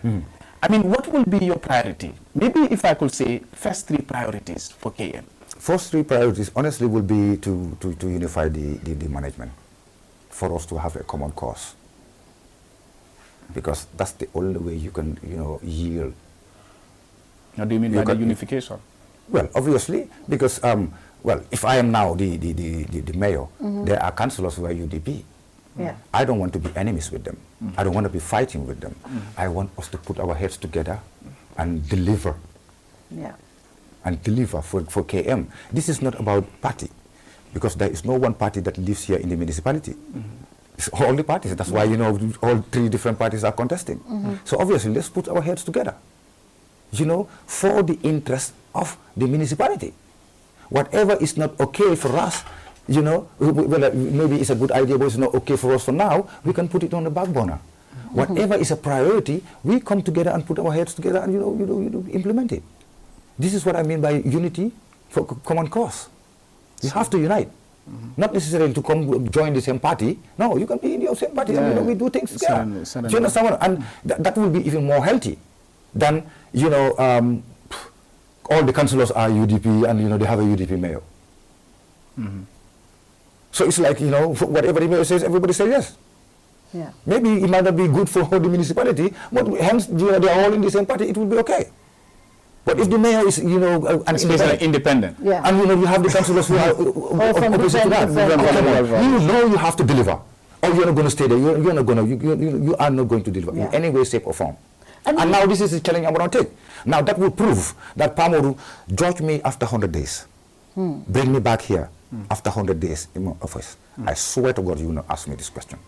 I mean, what will be your priority? Maybe if I could say, first 3 priorities for KM. First 3 priorities, honestly, will be to unify the management, for us to have a common cause, because that's the only way you can, yield. How do you mean by the unification? Well, obviously, because if I am now the mayor, there are councillors who are UDP. Yeah. I don't want to be enemies with them. I don't want to be fighting with them. I want us to put our heads together and deliver. Yeah. And deliver for KM. This is not about party, because there is no one party that lives here in the municipality. It's all the parties. That's why, all 3 different parties are contesting. So obviously, let's put our heads together, for the interest of the municipality. Whatever is not okay for us, well, maybe it's a good idea, but it's not okay for us for now, we can put it on the back burner. Whatever is a priority, we come together and put our heads together and, implement it. This is what I mean by unity for common cause. You have to unite. Not necessarily to come join the same party. No, you can be in your same party and we do things together. Do you understand what? And that will be even more healthy than, all the councillors are UDP and, they have a UDP mayor. So it's like, whatever the mayor says, everybody says yes. Yeah. Maybe it might not be good for the municipality, but hence, they are all in the same party, it will be okay. But if the mayor is, independent, yeah. And you have the councillors who are opposite to that, you have to deliver, or you're not going to stay there. You are not going to deliver in any way, shape, or form. And now this is the challenge I'm going to take. Now that will prove that Pamodu judge me after 100 days, bring me back here after 100 days in my office. I swear to God, you will not ask me this question.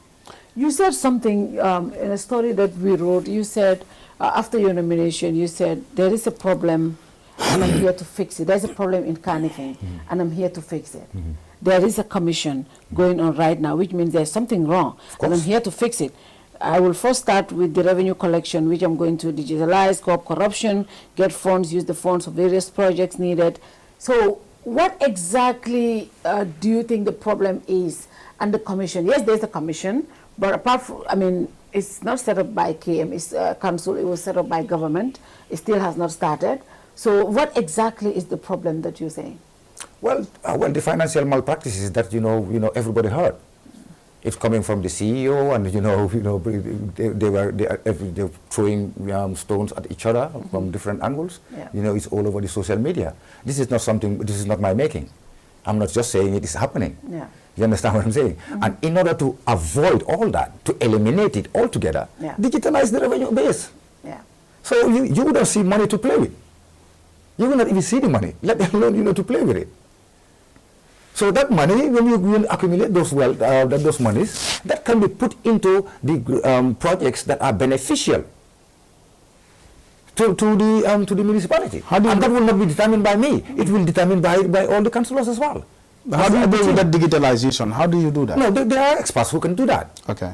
You said something in a story that we wrote. You said, after your nomination, you said, there is a problem and I'm here to fix it. There's a problem in Kanifing and I'm here to fix it. There is a commission going on right now, which means there's something wrong and I'm here to fix it. I will first start with the revenue collection, which I'm going to digitalize, co-op corruption, get funds, use the funds for various projects needed. So what exactly do you think the problem is? And the commission, yes, there's a commission, but apart from, it's not set up by KM, it's council, it was set up by government. It still has not started. So what exactly is the problem that you're saying? Well, the financial malpractices that, everybody heard. It's coming from the CEO and, they were throwing stones at each other from different angles. Yeah. It's all over the social media. This is not my making. I'm not just saying it is happening. Yeah. You understand what I'm saying? And in order to avoid all that, to eliminate it altogether, digitalize the revenue base. So you wouldn't see money to play with. You will not even see the money, let alone to play with it. So that money, when you accumulate those those monies, that can be put into the projects that are beneficial to the municipality. And that will not be determined by me. It will be determined by all the councillors as well. How do you do with that digitalization? How do you do that? No, there are experts who can do that. Okay.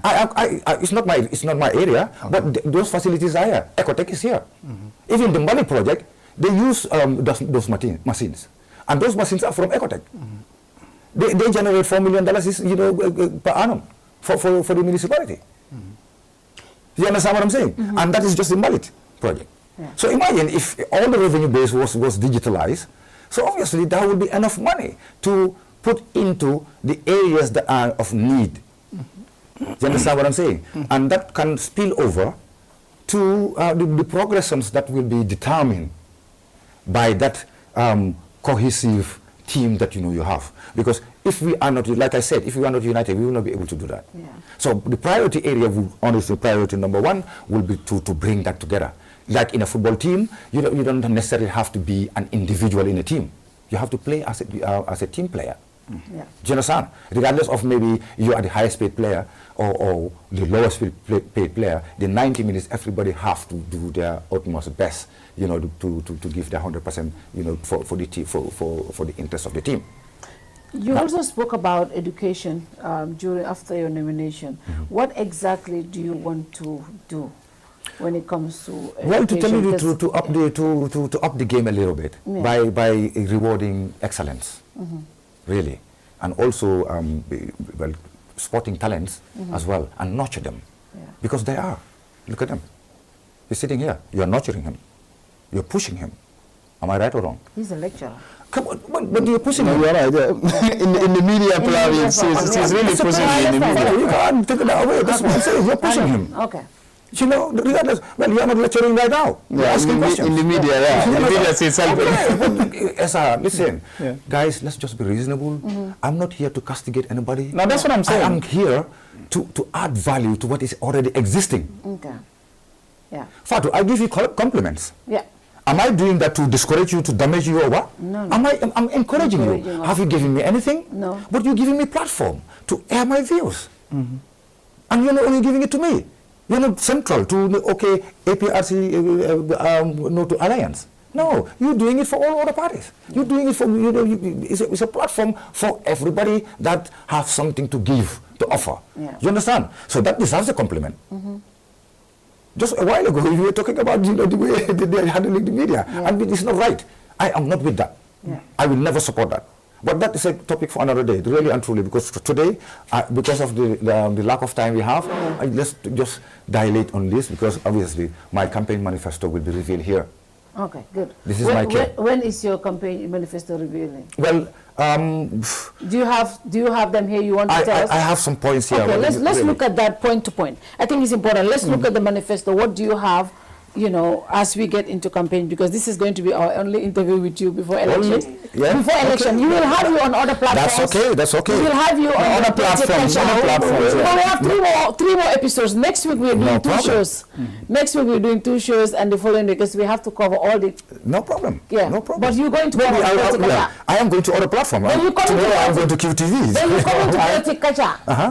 It's not my area, okay. But those facilities are here. Ecotech is here. Even the money project, they use those machines, and those machines are from Ecotech. They generate $4 million, per annum for the municipality. You understand what I'm saying? And that is just the Malit project. Yeah. So imagine if all the revenue base was digitalized. So obviously there will be enough money to put into the areas that are of need. You understand what I'm saying? And that can spill over to the progressions that will be determined by that cohesive team that you have. Because if we are not, like I said, if we are not united, we will not be able to do that. Yeah. So the priority area, honestly, priority number one will be to bring that together. Like in a football team, you don't necessarily have to be an individual in a team. You have to play as a team player. Yeah. Do you understand? Regardless of maybe you are the highest paid player or the lowest paid player, the 90 minutes everybody have to do their utmost best, to give their 100%, for the team, for the interest of the team. You also spoke about education after your nomination. What exactly do you want to do when it comes to education? Well, to tell you the truth, to up the game a little bit, yeah, by rewarding excellence, really, and also sporting talents as well, and nurture them, because they are. Look at them. He's sitting here. You are nurturing him. You're pushing him. Am I right or wrong? He's a lecturer. Come on, but you're pushing him. You're right. In the media, he's really pushing him in the media. You can't take that away. That's what I'm saying. You're pushing him. Okay. Regardless, well, you're not lecturing right now. You're asking questions. In the media, yeah. The media says something. Listen, guys, let's just be reasonable. I'm not here to castigate anybody. No, that's what I'm saying. I'm here to add value to what is already existing. Okay. Yeah. Fatou, I give you compliments. Yeah. Am I doing that to discourage you, to damage you, or what? No. I'm encouraging you. Have you given me anything? No. But you're giving me platform to air my views. And you're not only giving it to me. You're not central to, okay, APRC, no to alliance. No, you're doing it for all other parties. You're doing it for, it's a platform for everybody that have something to give, to offer. Yeah. You understand? So that deserves a compliment. Just a while ago, you were talking about the way they're handling the media, and it's not right. I am not with that. I will never support that. But that is a topic for another day, really and truly, because today, because of the lack of time we have, let's just dilate on this, because obviously my campaign manifesto will be revealed here. Okay, good. This is my care. When is your campaign manifesto revealing? Well, do you have them here? You want to tell us? I have some points here. Okay, let's look at that point to point. I think it's important. Let's look at the manifesto. What do you have, as we get into campaign? Because this is going to be our only interview with you before election. Before election, you will have you on other platforms. That's okay. We will have you on other platforms. We have three more episodes. Next week we're doing two shows. Next week we're doing 2 shows, and the following week, because we have to cover all the. No problem. Yeah, no problem. But you're going to I am going to other platforms. Tomorrow I'm going to QTV. Then you're coming to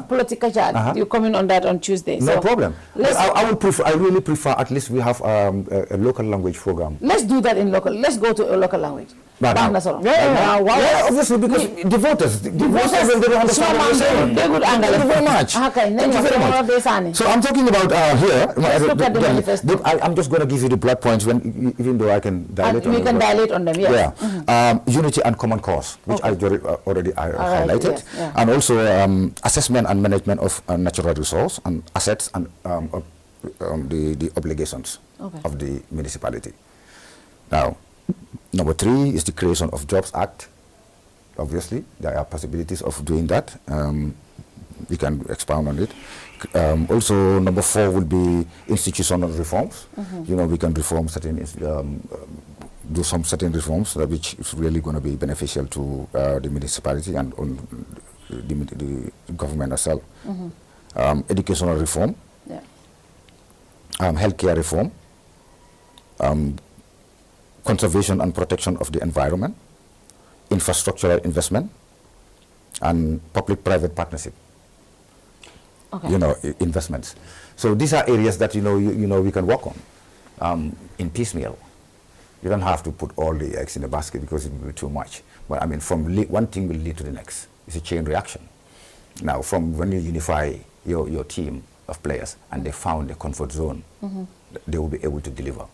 Politicacha. You're coming on that on Tuesday. No problem. I really prefer at least we have a local language program. Let's do that in local. Let's go to a local language. Obviously, because the voters when they don't understand what you're saying. They would angle. Thank you very much. Thank you very much. So I'm talking about here. Let's look at the manifesto. I'm just going to give you the blood points, even though I can dilate on them. We can dilate on them, yes. Yeah. Unity and common cause, which I already highlighted. Yes, yeah. And also assessment and management of natural resource and assets and the obligations of the municipality. Now, number 3 is the creation of Jobs Act. Obviously, there are possibilities of doing that. We can expound on it. Also, number 4 will be institutional reforms. We can reform certain, do some certain reforms which is really going to be beneficial to the municipality and the government itself. Educational reform, healthcare reform, conservation and protection of the environment, infrastructural investment, and public-private partnership. Okay. You know, investments. So these are areas that you know we can work on in piecemeal. You don't have to put all the eggs in the basket because it will be too much. But I mean, from one thing will lead to the next. It's a chain reaction. Now, from when you unify your team of players and they found a comfort zone, they will be able to deliver.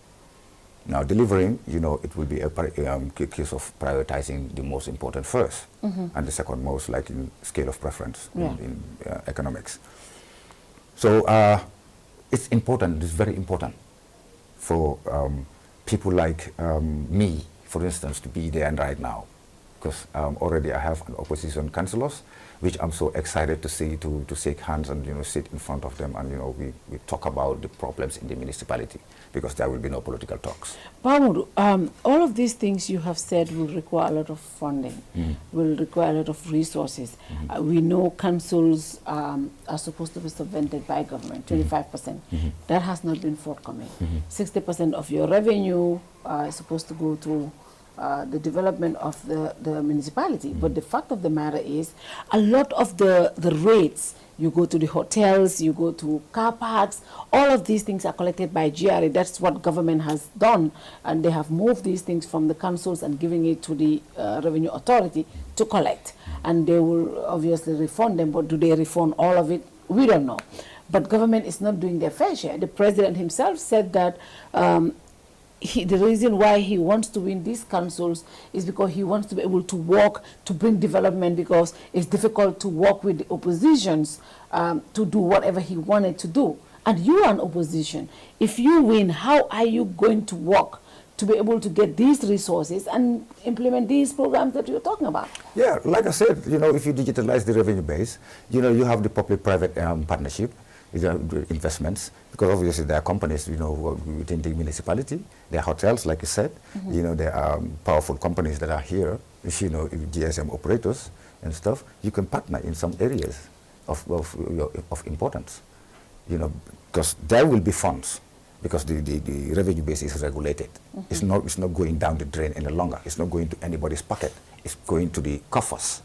Now, delivering, you know, it will be a case of prioritizing the most important first, and the second most, like in scale of preference in economics. So it's important. It's very important for people like me, for instance, to be there and right now, because already I have an opposition councillors, which I'm so excited to see, to shake hands and, you know, sit in front of them and, you know, we talk about the problems in the municipality, because there will be no political talks. Modou, all of these things you have said will require a lot of funding, will require a lot of resources. We know councils are supposed to be subvented by government, 25%. That has not been forthcoming. 60% of your revenue is supposed to go to the development of the municipality. But the fact of the matter is, a lot of the rates, you go to the hotels, you go to car parks, all of these things are collected by GRA. That's what government has done, and they have moved these things from the councils and giving it to the revenue authority to collect. And they will obviously refund them, but do they refund all of it? We don't know. But government is not doing their fair share. The president himself said that the reason why he wants to win these councils is because he wants to be able to work to bring development, because it's difficult to work with the oppositions to do whatever he wanted to do. And you are an opposition. If you win, how are you going to work to be able to get these resources and implement these programs that you're talking about? Yeah, like I said, you know, if you digitalize the revenue base, you know, you have the public-private partnership, investments, because obviously there are companies, you know, within the municipality, there are hotels, like you said, you know, there are powerful companies that are here, you know, GSM operators and stuff. You can partner in some areas of importance, you know, because there will be funds, because the revenue base is regulated. It's not going down the drain any longer. It's not going to anybody's pocket. It's going to the coffers,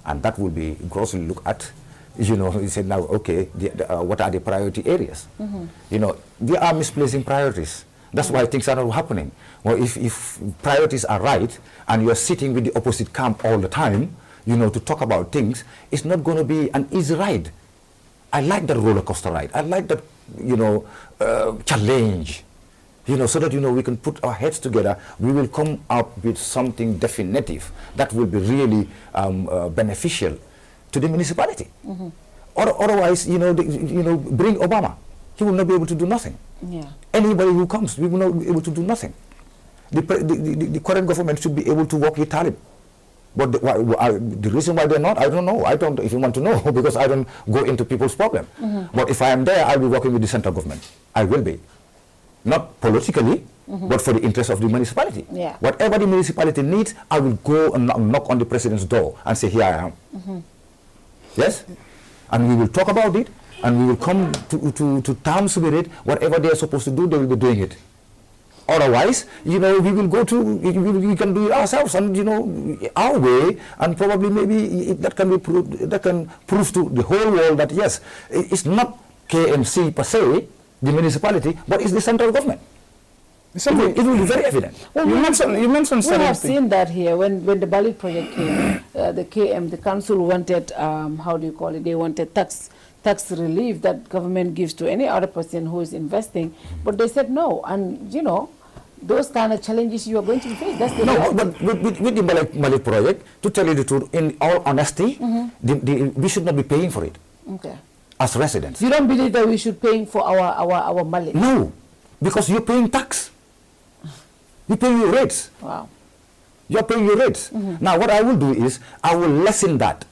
and that will be grossly looked at. You know, he said, now, okay, what are the priority areas? You know, we are misplacing priorities. That's why things are not happening. Well, if priorities are right, and you're sitting with the opposite camp all the time, you know, to talk about things, it's not going to be an easy ride. I like that roller coaster ride. I like that, you know, challenge, you know, so that, you know, we can put our heads together. We will come up with something definitive that will be really beneficial to the municipality. Otherwise, you know, bring Obama. He will not be able to do nothing. Anybody who comes, we will not be able to do nothing. The current government should be able to work with Talib. But the reason why they're not, I don't know. I don't, if you want to know, because I don't go into people's problem. But if I am there, I'll be working with the central government. I will be. Not politically, but for the interest of the municipality. Whatever the municipality needs, I will go and knock on the president's door and say, here I am. Yes? And we will talk about it, and we will come to terms with it. Whatever they are supposed to do, they will be doing it. Otherwise, you know, we will go to, we can do it ourselves, and, you know, our way, and probably maybe that can be proved, that can prove to the whole world that, yes, it's not KMC per se, the municipality, but it's the central government. It will be very evident. Well, you mentioned we have seen that here when the Bali project came. The council wanted, how do you call it? They wanted tax relief that government gives to any other person who is investing, but they said no. And you know, those kind of challenges you are going to face. That's the but with the Bali project, to tell you the truth, in all honesty, we should not be paying for it. Okay. As residents. You don't believe that we should pay for our Mali? No, because you're paying tax. You're paying your rates. Wow. You're paying your rates. Now, what I will do is, I will lessen that.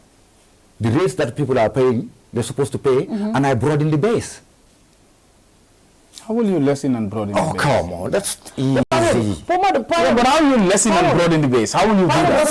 The rates that people are paying, they're supposed to pay, and I broaden the base. How will you lessen and broaden the base? Oh, come on. That's easy. easy. But how will you lessen and broaden the base? How will you do that?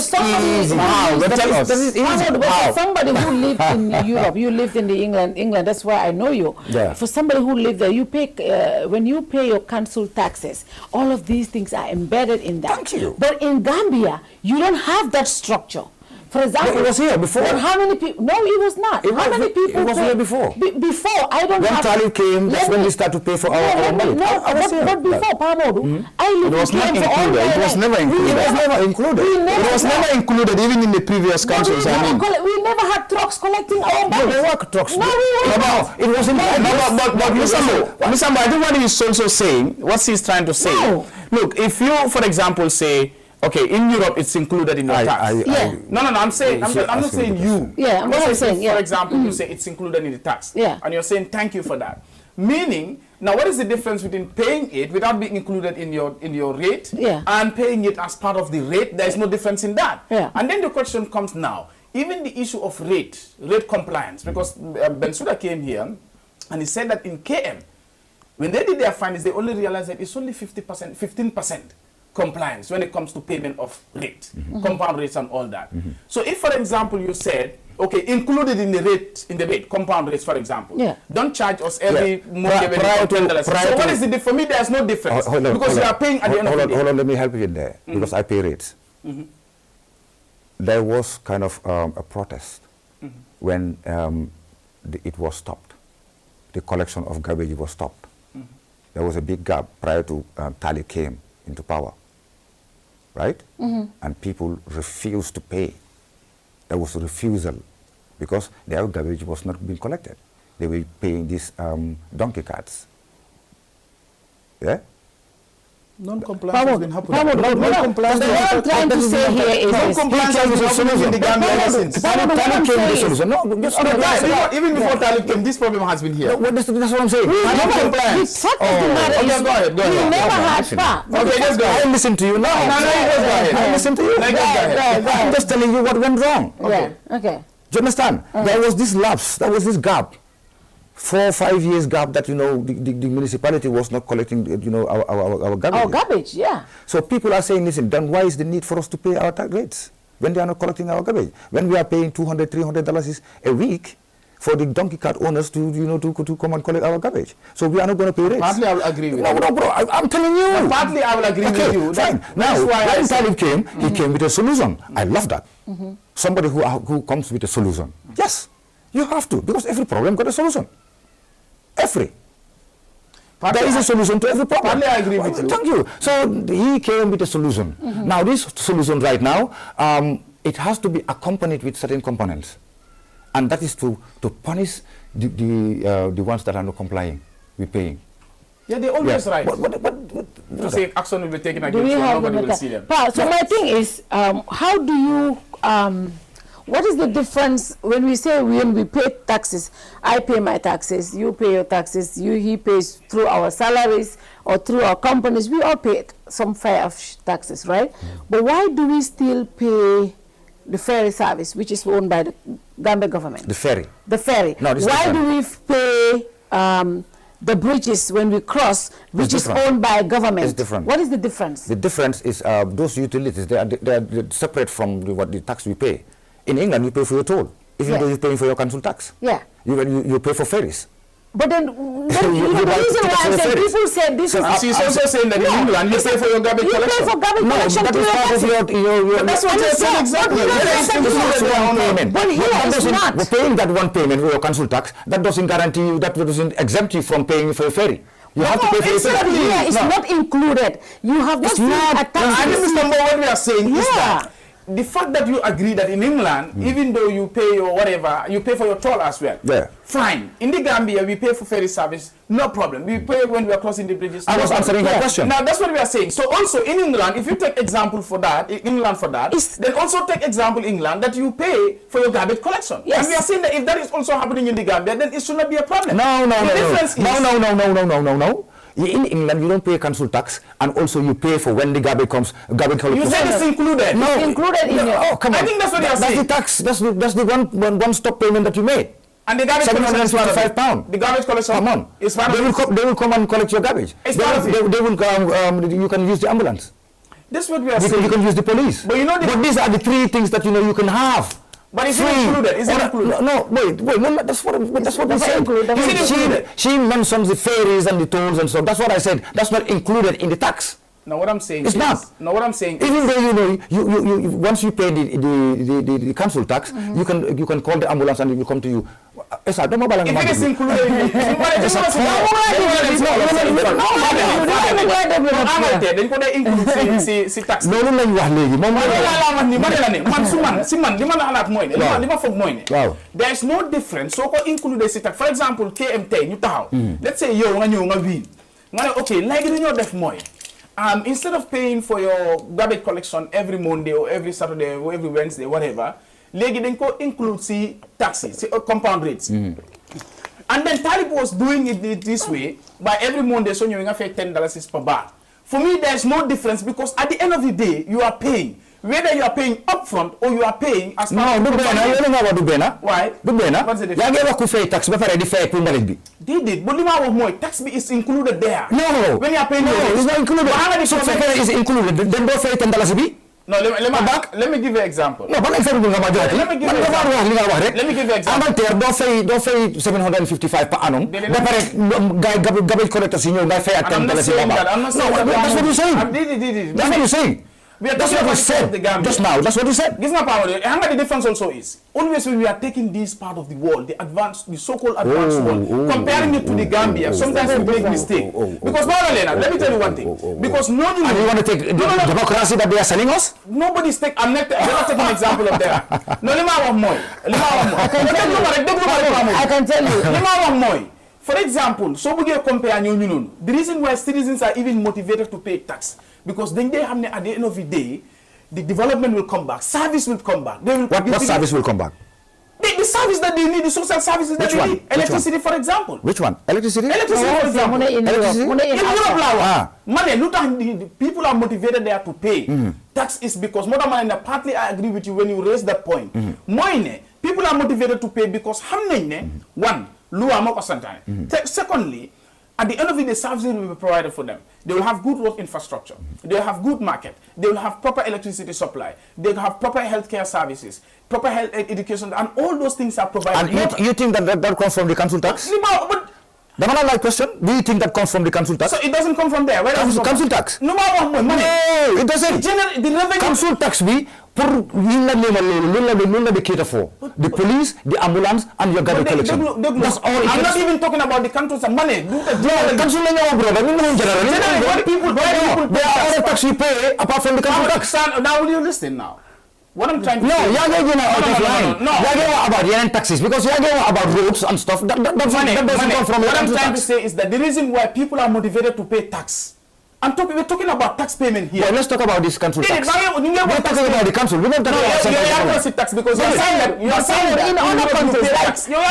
How? Somebody who lived in Europe, you lived in the England, that's why I know you. Yeah. For somebody who lived there, you pay, when you pay your council taxes, all of these things are embedded in that. Thank you. But in Gambia, you don't have that structure. For example, no, it was here before. How many people? No, it was not. How many people? It was here before. Before, I don't when have. When Talib came, that's when we started to pay for our money. But before, Pamodu, I lived it was not included. It was never included. It was never included. It was never included, even in the previous councils. We never had trucks collecting our money. No, there were trucks. No, it wasn't. But Mr. Mbo, I think what he's also saying, what he's trying to say. Look, if you, for example, say, okay, in Europe it's included in your tax. No, I'm saying, I'm not saying you. Yeah, I'm not saying, for example, you say it's included in the tax. Yeah. And you're saying thank you for that. Meaning, now what is the difference between paying it without being included in your rate and paying it as part of the rate? There is no difference in that. Yeah. And then the question comes now, even the issue of rate compliance, because Bensouda came here and he said that in KM, when they did their findings, they only realized that it's only 15% compliance when it comes to payment of rate, compound rates and all that. So if, for example, you said, okay, included in the rate, compound rates, for example, don't charge us every month $10. So what is the for me, there's no difference because you are paying at the end of the day. Hold on, let me help you in there because I pay rates. There was kind of a protest when it was stopped. The collection of garbage was stopped. There was a big gap prior to Tali came into power. Right? And people refused to pay. There was a refusal because their garbage was not being collected. They were paying these donkey carts. Yeah? Non-compliance has been happening. Non-compliance. What I'm trying to say here is non-compliance has been happening in the Gambia ever since. Talib came with the solution. No, even before Talib came, this problem has been here. That's what I'm saying. Non-compliance. We never had PA. Okay, just go ahead. I listen to you now. I listen to you. I'm just telling you what went wrong. Okay. Do you understand? There was this lapse. There was this gap. 4 or 5 years gap that, the municipality was not collecting, our garbage. Our garbage, yeah. So people are saying, listen, then why is the need for us to pay our tax rates when they are not collecting our garbage? When we are paying $200, $300 a week for the donkey cart owners to come and collect our garbage. So we are not going to pay rates. Partly I will agree with you. No, bro, I'm telling you. No, partly I will agree with you. Fine. Now, when Talib came, he came with a solution. I love that. Somebody who comes with a solution. Yes, you have to, because every problem got a solution. There is a solution to every problem. Partly I agree with you. Thank you. So he came with a solution. Now this solution right now, it has to be accompanied with certain components. And that is to punish the ones that are not complying with paying. Yeah, they're always right. To say action will be taken against you, nobody will see them. So my thing is, how do you... what is the difference when we say when we pay taxes? I pay my taxes, you pay your taxes, he pays through our salaries or through our companies. We all pay some fair of taxes, right? But why do we still pay the ferry service, which is owned by the Gambia government? The ferry? The ferry. No, why do we pay the bridges when we cross, which is owned by government? It's different. What is the difference? The difference is those utilities, they are separate from the tax we pay. In England, you pay for your toll, even though you're paying for your council tax. Yeah. You pay for ferries. But then, the reason why I'm saying, people say this is... She's also saying that in England, you pay for your garbage collection. You pay for garbage collection to your taxes. That's what you're saying exactly. But here it's not. We're paying that one payment for your council tax. That doesn't guarantee you, that doesn't exempt you from paying for your ferry. You have to pay for your ferry. Here it's not included. You have not seen a tax. I understand what we are saying is that the fact that you agree that in England, even though you pay your whatever, you pay for your toll as well. Yeah. Fine. In the Gambia, we pay for ferry service, no problem. We pay when we are crossing the bridges. I was answering your question. Now, that's what we are saying. So also in England, if you take example for that, then also take example England that you pay for your garbage collection. Yes. And we are saying that if that is also happening in the Gambia, then it should not be a problem. No. No. In England, you don't pay council tax, and also you pay for when the garbage comes. Garbage collection. You said it's included. No, it's included in your. Oh, come on. I think that's what you're saying. That's the tax. That's the one-stop payment that you made. And the garbage £725. The garbage collection per month. Is part of it. They will come and collect your garbage. It's part of it. They will come. You can use the ambulance. This is what we are saying. You can use the police. But you know, but these are the 3 things that you can have. But is it included? Is it included? No, wait. No, that's what we said. She mentions the ferries and the tolls and stuff. That's what I said. That's not included in the tax. Now what I'm saying it's not. Now what I'm saying even though you once you pay the council tax, you can call the ambulance and it will come to you. If it is included, there is no difference. So include the for example, KMT, let's say you win. Okay, like you def moy. Instead of paying for your garbage collection every Monday or every Saturday or every Wednesday, whatever, legi then go include taxes, compound rates. And then Talib was doing it this way by every Monday, so you pay $10 per bar. For me, there's no difference because at the end of the day, you are paying. Whether you are paying upfront or you are paying as no, you don't know about Dubena. Why? Dubena. What's the difference? You tax, but already fair to they did, but the tax is included there. No. When you are paying, it's not included. So fair is included. Then don't pay $10 No, let me give you an example. No, but example let me give you an example. Don't say $755 per annum. Garbage collectors in your guy I'm not saying that. That's what you're saying. That's what you're saying. That's what I said just now. That's what you said. This is not power. The difference also is always when we are taking this part of the world, the so-called advanced world, comparing it to the Gambia, sometimes we make mistake. Because let me tell you one thing. Because and you want to take the democracy that they are selling us? Nobody's taking. I'm not taking an example of that. No, I can tell you. For example, so we get compare the reason why citizens are even motivated to pay tax because then they have at the end of the day, the development will come back, service will come back. What service will come back? The service that they need, the social services that they need. Electricity, for example. Which one? Electricity? Electricity, for example. Money, people are motivated there to pay. Tax is because more than partly I agree with you when you raise that point. Money, people are motivated to pay because one. Secondly, at the end of the day, services will be provided for them. They will have good road infrastructure. They will have good market. They will have proper electricity supply. They will have proper healthcare services, proper health education, and all those things are provided. And you think that comes from the council tax? That's not my question. Do you think that comes from the council tax? So it doesn't come from there. Where does it come council from? Tax? No, it doesn't. The revenue. Council tax be the cater for the police, the ambulance, and your garbage collection. That's all. I'm not even talking about the council's money. Council there are other tax you pay apart from the council tax. Now will you listen now? What I'm trying to say. No, about taxes because about roads and stuff. That doesn't come from what I'm trying to say is that the reason why people are motivated to pay tax. We're talking about tax payment here. Yeah, let's talk about this council tax. We're talking about the council. We're not talking about central tax because you're saying that in other countries,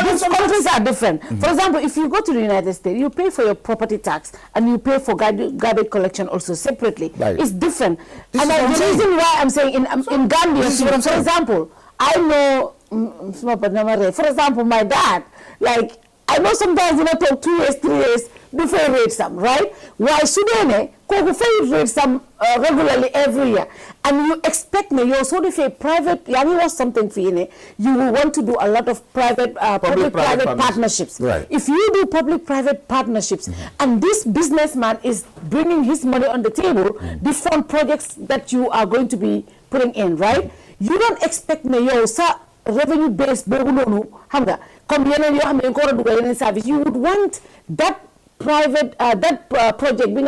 these countries are different. For example, if you go to the United States, you pay for your property tax and you pay for garbage collection also separately. Right. It's different. And the reason why I'm saying in Gambia, for example, I know, for example, my dad, like, I know sometimes talk 2 years, 3 years before you rate some, right? Why Sudan, you rate some regularly every year. And you expect me, you also if a private, you want something for you will want to do a lot of public-private partnerships. Right. If you do public-private partnerships, and this businessman is bringing his money on the table, different projects that you are going to be putting in, right? You don't expect me, revenue-based, service. You would want that private project being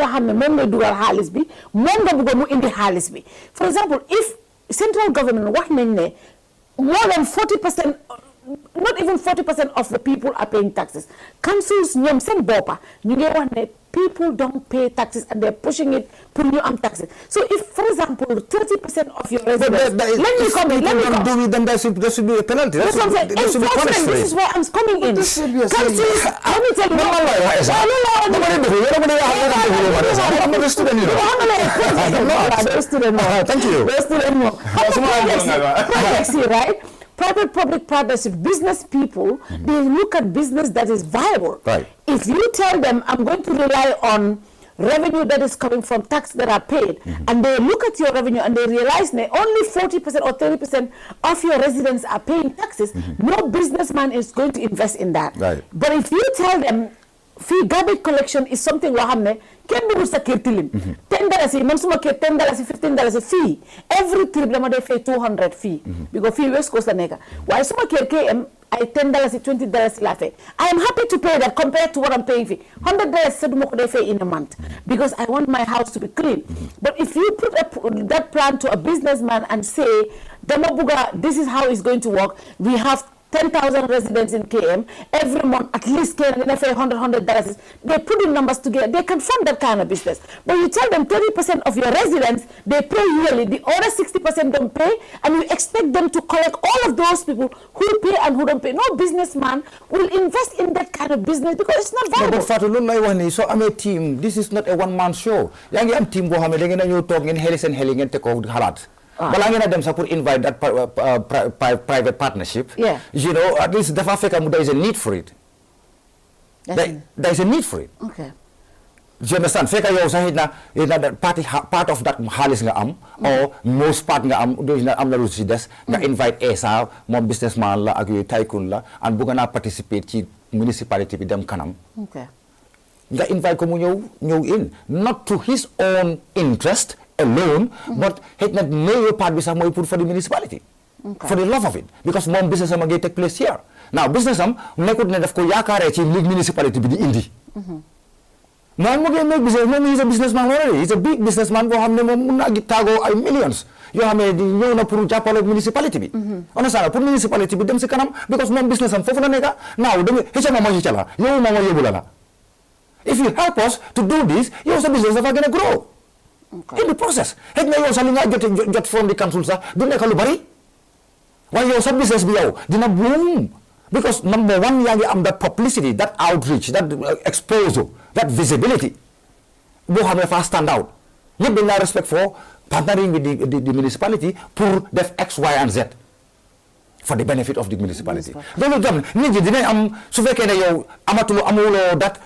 for example, if central government more than 40%, not even 40% of the people are paying taxes. Councils people don't pay taxes and they're pushing it, putting you on taxes. So if, for example, 30% of your residents, then there should be a penalty. That's what I'm saying. Enforcement, this is where I'm coming in. Councils, let me tell you. Thank you. Projects here, right? private-public partnership, business people, they look at business that is viable. Right. If you tell them, I'm going to rely on revenue that is coming from tax that are paid, and they look at your revenue and they realize that only 40% or 30% of your residents are paying taxes, no businessman is going to invest in that. Right. But if you tell them, fee garbage collection is something wahamne, can be sa kirtilim. $10, mansuma ke $10, $15 fee. Every trip they pay 200 fee. Because fee West Coast nega. Why suma ke KM I $10, $20 latte. I am happy to pay that compared to what I'm paying fee. $100 said they pay in a month because I want my house to be clean. But if you put that plan to a businessman and say, Damabuga, this is how it's going to work. We have 10,000 residents in KM. Every month, at least KM, they pay $100. They put in numbers together. They can fund that kind of business. But you tell them 30% of your residents, they pay yearly. The other 60% don't pay. And you expect them to collect all of those people who pay and who don't pay. No businessman will invest in that kind of business because it's not viable. No, but Fatou, so I'm a team. This is not a one-man show. Yang am team go hame dengan you talk in Hellis and Helling and take out halat. Balangin them support invite that private partnership. Yeah. You know, at least the Africa there is a need for it. There is a need for it. Okay. Do you understand? Feka yo sa that part of that halis nga am or most part nga am do na am la rusides nga invite ESA mo businessman la ak tycoon la and buga na participate ci municipality bi dem kanam. Okay. Nga invite ko mu ñew in not to his own interest alone, but hit not mayor part bisa mo put for the municipality. For the love of it. Because more business am take place here. Now business am nekut na daf ko yakare ci municipality bi di indi. Now mo make business, he's a businessman already. He's a big businessman bo xamne mom mu na gitago ay millions. Yo xamne di ñew na pour jappale municipality bi. Understand pour municipality bi dem ci kanam because mom business am fofu la neka. Now dem hechama mo hechala. Yo mo mo yebulala. If you help us to do this, your business are going to grow. In the process. Hek na yow sa li nga jot from the council sa du nekk lu bari. Waaye yow sa business bi yow dina boom. Because number one, yaa ngi am that publicity, that outreach, that exposure, that visibility. Boo xam ne fa stand out. Ñëpp dañ la respect for partnering with the municipality pour def X, Y, and Z. For the benefit of the municipality. Don't jam nit ñi dinañ am su fekkee ne yow amuloo that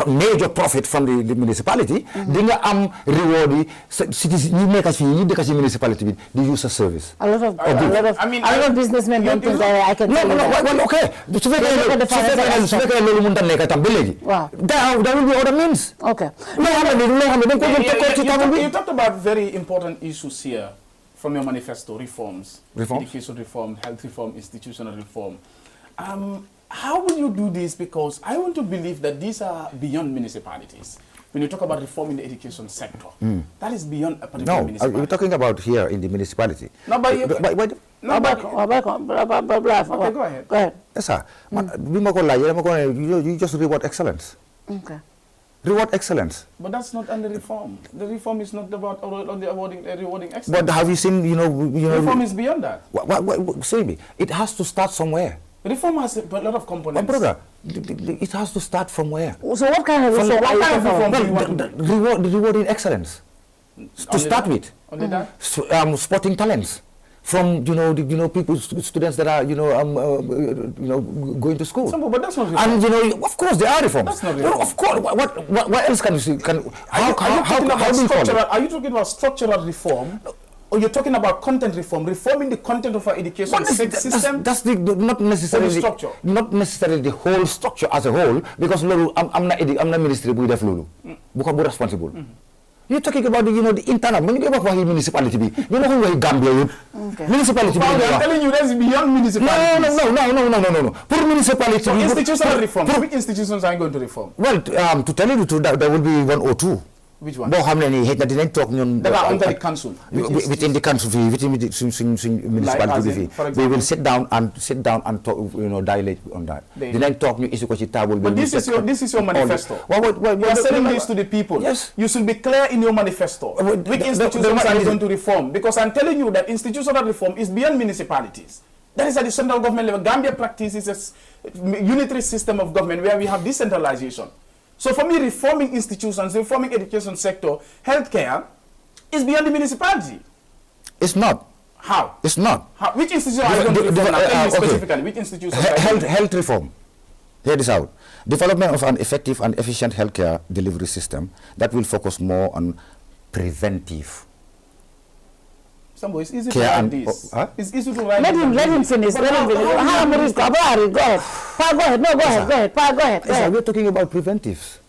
major profit from the municipality. Di nga am reward yi cities ñi nekk ci ñi dëkk ci municipality bi di use a service. A lot of businessmen don't think that I can. No, okay. Su fekkee loolu mënut a nekk tam ba léegi. There will be other means. Okay. You talked about very important issues here. From your manifesto, reforms, education reform, health reform, institutional reform. How will you do this? Because I want to believe that these are beyond municipalities. When you talk about reform in the education sector, that is beyond a particular municipality. No, we're talking about here in the municipality. No, but you... Okay, go ahead. Go ahead. Yes, sir. You just reward excellence. Okay. Reward excellence. But that's not under reform. The reform is not about rewarding excellence. But have you seen, reform is beyond that. Say me, it has to start somewhere. Reform has a lot of components. But brother, it has to start from where? So what kind of reform? Rewarding excellence. To start with. Only that? Sporting talents. From people, students that are going to school. But that's not reform. And of course there are reforms. That's not reform. Well, of course, what else can you see? Are you talking about structural reform? Or you're talking about content reform, reforming the content of our education system? That's not necessarily structure. Not necessarily the whole structure as a whole, because I'm not ministry bu def lolu. Bu ko responsible. You're talking about the internal. When you go back to the municipality, you know who Gambia. Okay. Municipality. I'm telling you, that's beyond municipality. No. For municipality. So institutional reform. Which institutions are you going to reform? Well, to tell you the truth, there will be one or two. Which one? That are under the council. Within the council, within the municipality, we will sit down and talk, dilate on that. Then talk new issue table. But this is your manifesto. You are selling this to the people. Yes. You should be clear in your manifesto. Which institutions are you going to reform? Because I'm telling you that institutional reform is beyond municipalities. That is at the central government level. Gambia practices a unitary system of government where we have decentralization. So for me, reforming institutions, reforming education sector, healthcare is beyond the municipality. It's not. How? It's not. How? Which institution are you going to reform? Tell me specifically, which institution? Health reform. Hear this out. Development of an effective and efficient healthcare delivery system that will focus more on preventive. It's easy to write this. It's easy to write. Let him finish. Let him finish. Go ahead. No, go ahead. Go ahead. We're talking about preventives.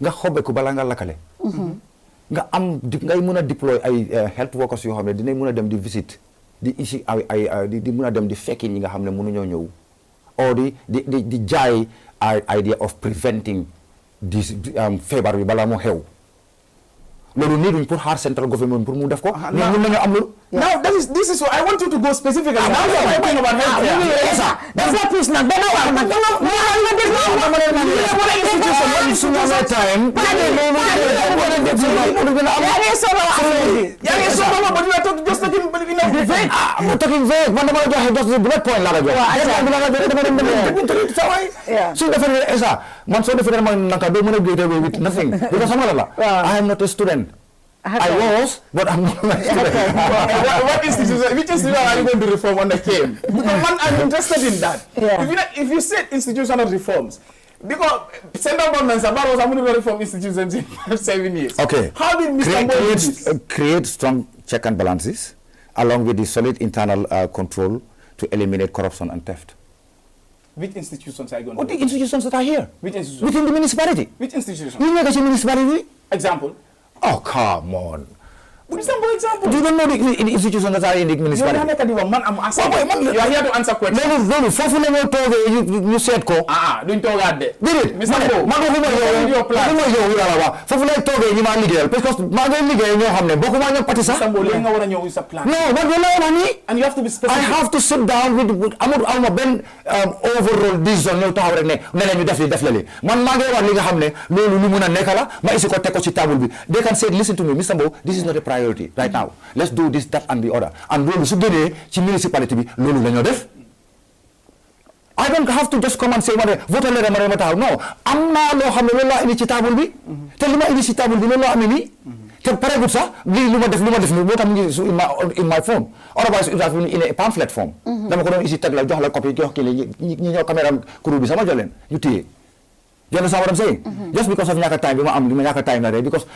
Nga xobe ko bala nga lakale. Nga am ngay mëna deploy ay health workers yo xamne dinaay mëna dem di visit di ici di mëna dem di fekki ñi nga xamne mënu ñoo ñew or di jaay idea of preventing this febar bi bala mo xew lolu ni duñ pour xaar central government pour mu def ko ñu nañu am lolu. Now this is what I want you to go specifically. Now you're talking about healthcare. That's not peace now. Then I am not a student. I was, but I'm not a student. What institution? Which institution are you going to reform when they came? Because I'm interested in that. Yeah. If you said institutional reforms, because central government was going to reform institutions in 7 years. Okay. How did Mr. Mbowe do this? Create strong check and balances, along with the solid internal control to eliminate corruption and theft. Which institutions are you going to? What the institutions that are here? Which institutions? Within the municipality. Which institutions? You know the municipality? Example. Oh, come on. Mr. Example. Do you know the institutions that are in the municipality? I'm asking. You are here to answer questions. No. You said ko. Don't talk at that. Did it? Mr. Mbowe. Your plan. No, and you have to be specific. I have to sit down with Ben overall decision. Definitely. They can say, listen to me, Mr. Mbowe, this is not a priority right now. Let's do this, that, and the other. And municipality, I don't have to just come and say, no, I'm not initiative. Tell me initiative. In my phone. Otherwise, it would have been in a pamphlet form. You understand what I'm saying? Just because of nyaka time, because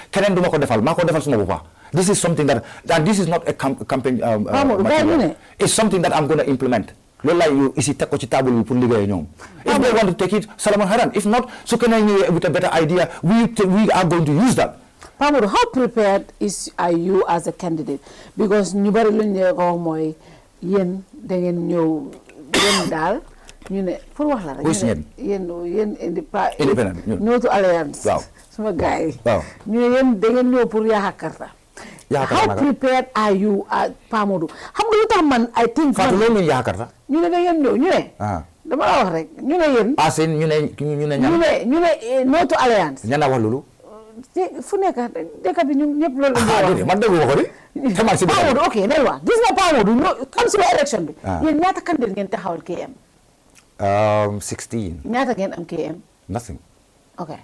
this is something that this is not a campaign material. It's something that I'm going to implement. If they want to take it, Salaman Haran. If not, so can I with a better idea, we are going to use that. Pamuru, how prepared are you as a candidate? Because nobody moy yen dengen ñew yen dal ñu ne pour wax la rek yen independent no to alliance sama gaay ñu ne yen dengen ñew pour yakarta. How prepared are you Pamuru? Xam nga lutax man I think Fatou lo ñu yakarta ñu ne dengen ñew ñu ne dama la wax rek ñu ne yen asin ñu ne no to alliance ñana wax lolu fu nekk dëkk bi ñu ñëpp loolu la man dégg ko di tamal ci Pamuru ok nel wa gis nga Pamuru comme si élection bi yéen ñaata candidat ngeen taxawal KM 16 ñaata ngeen am KM nothing ok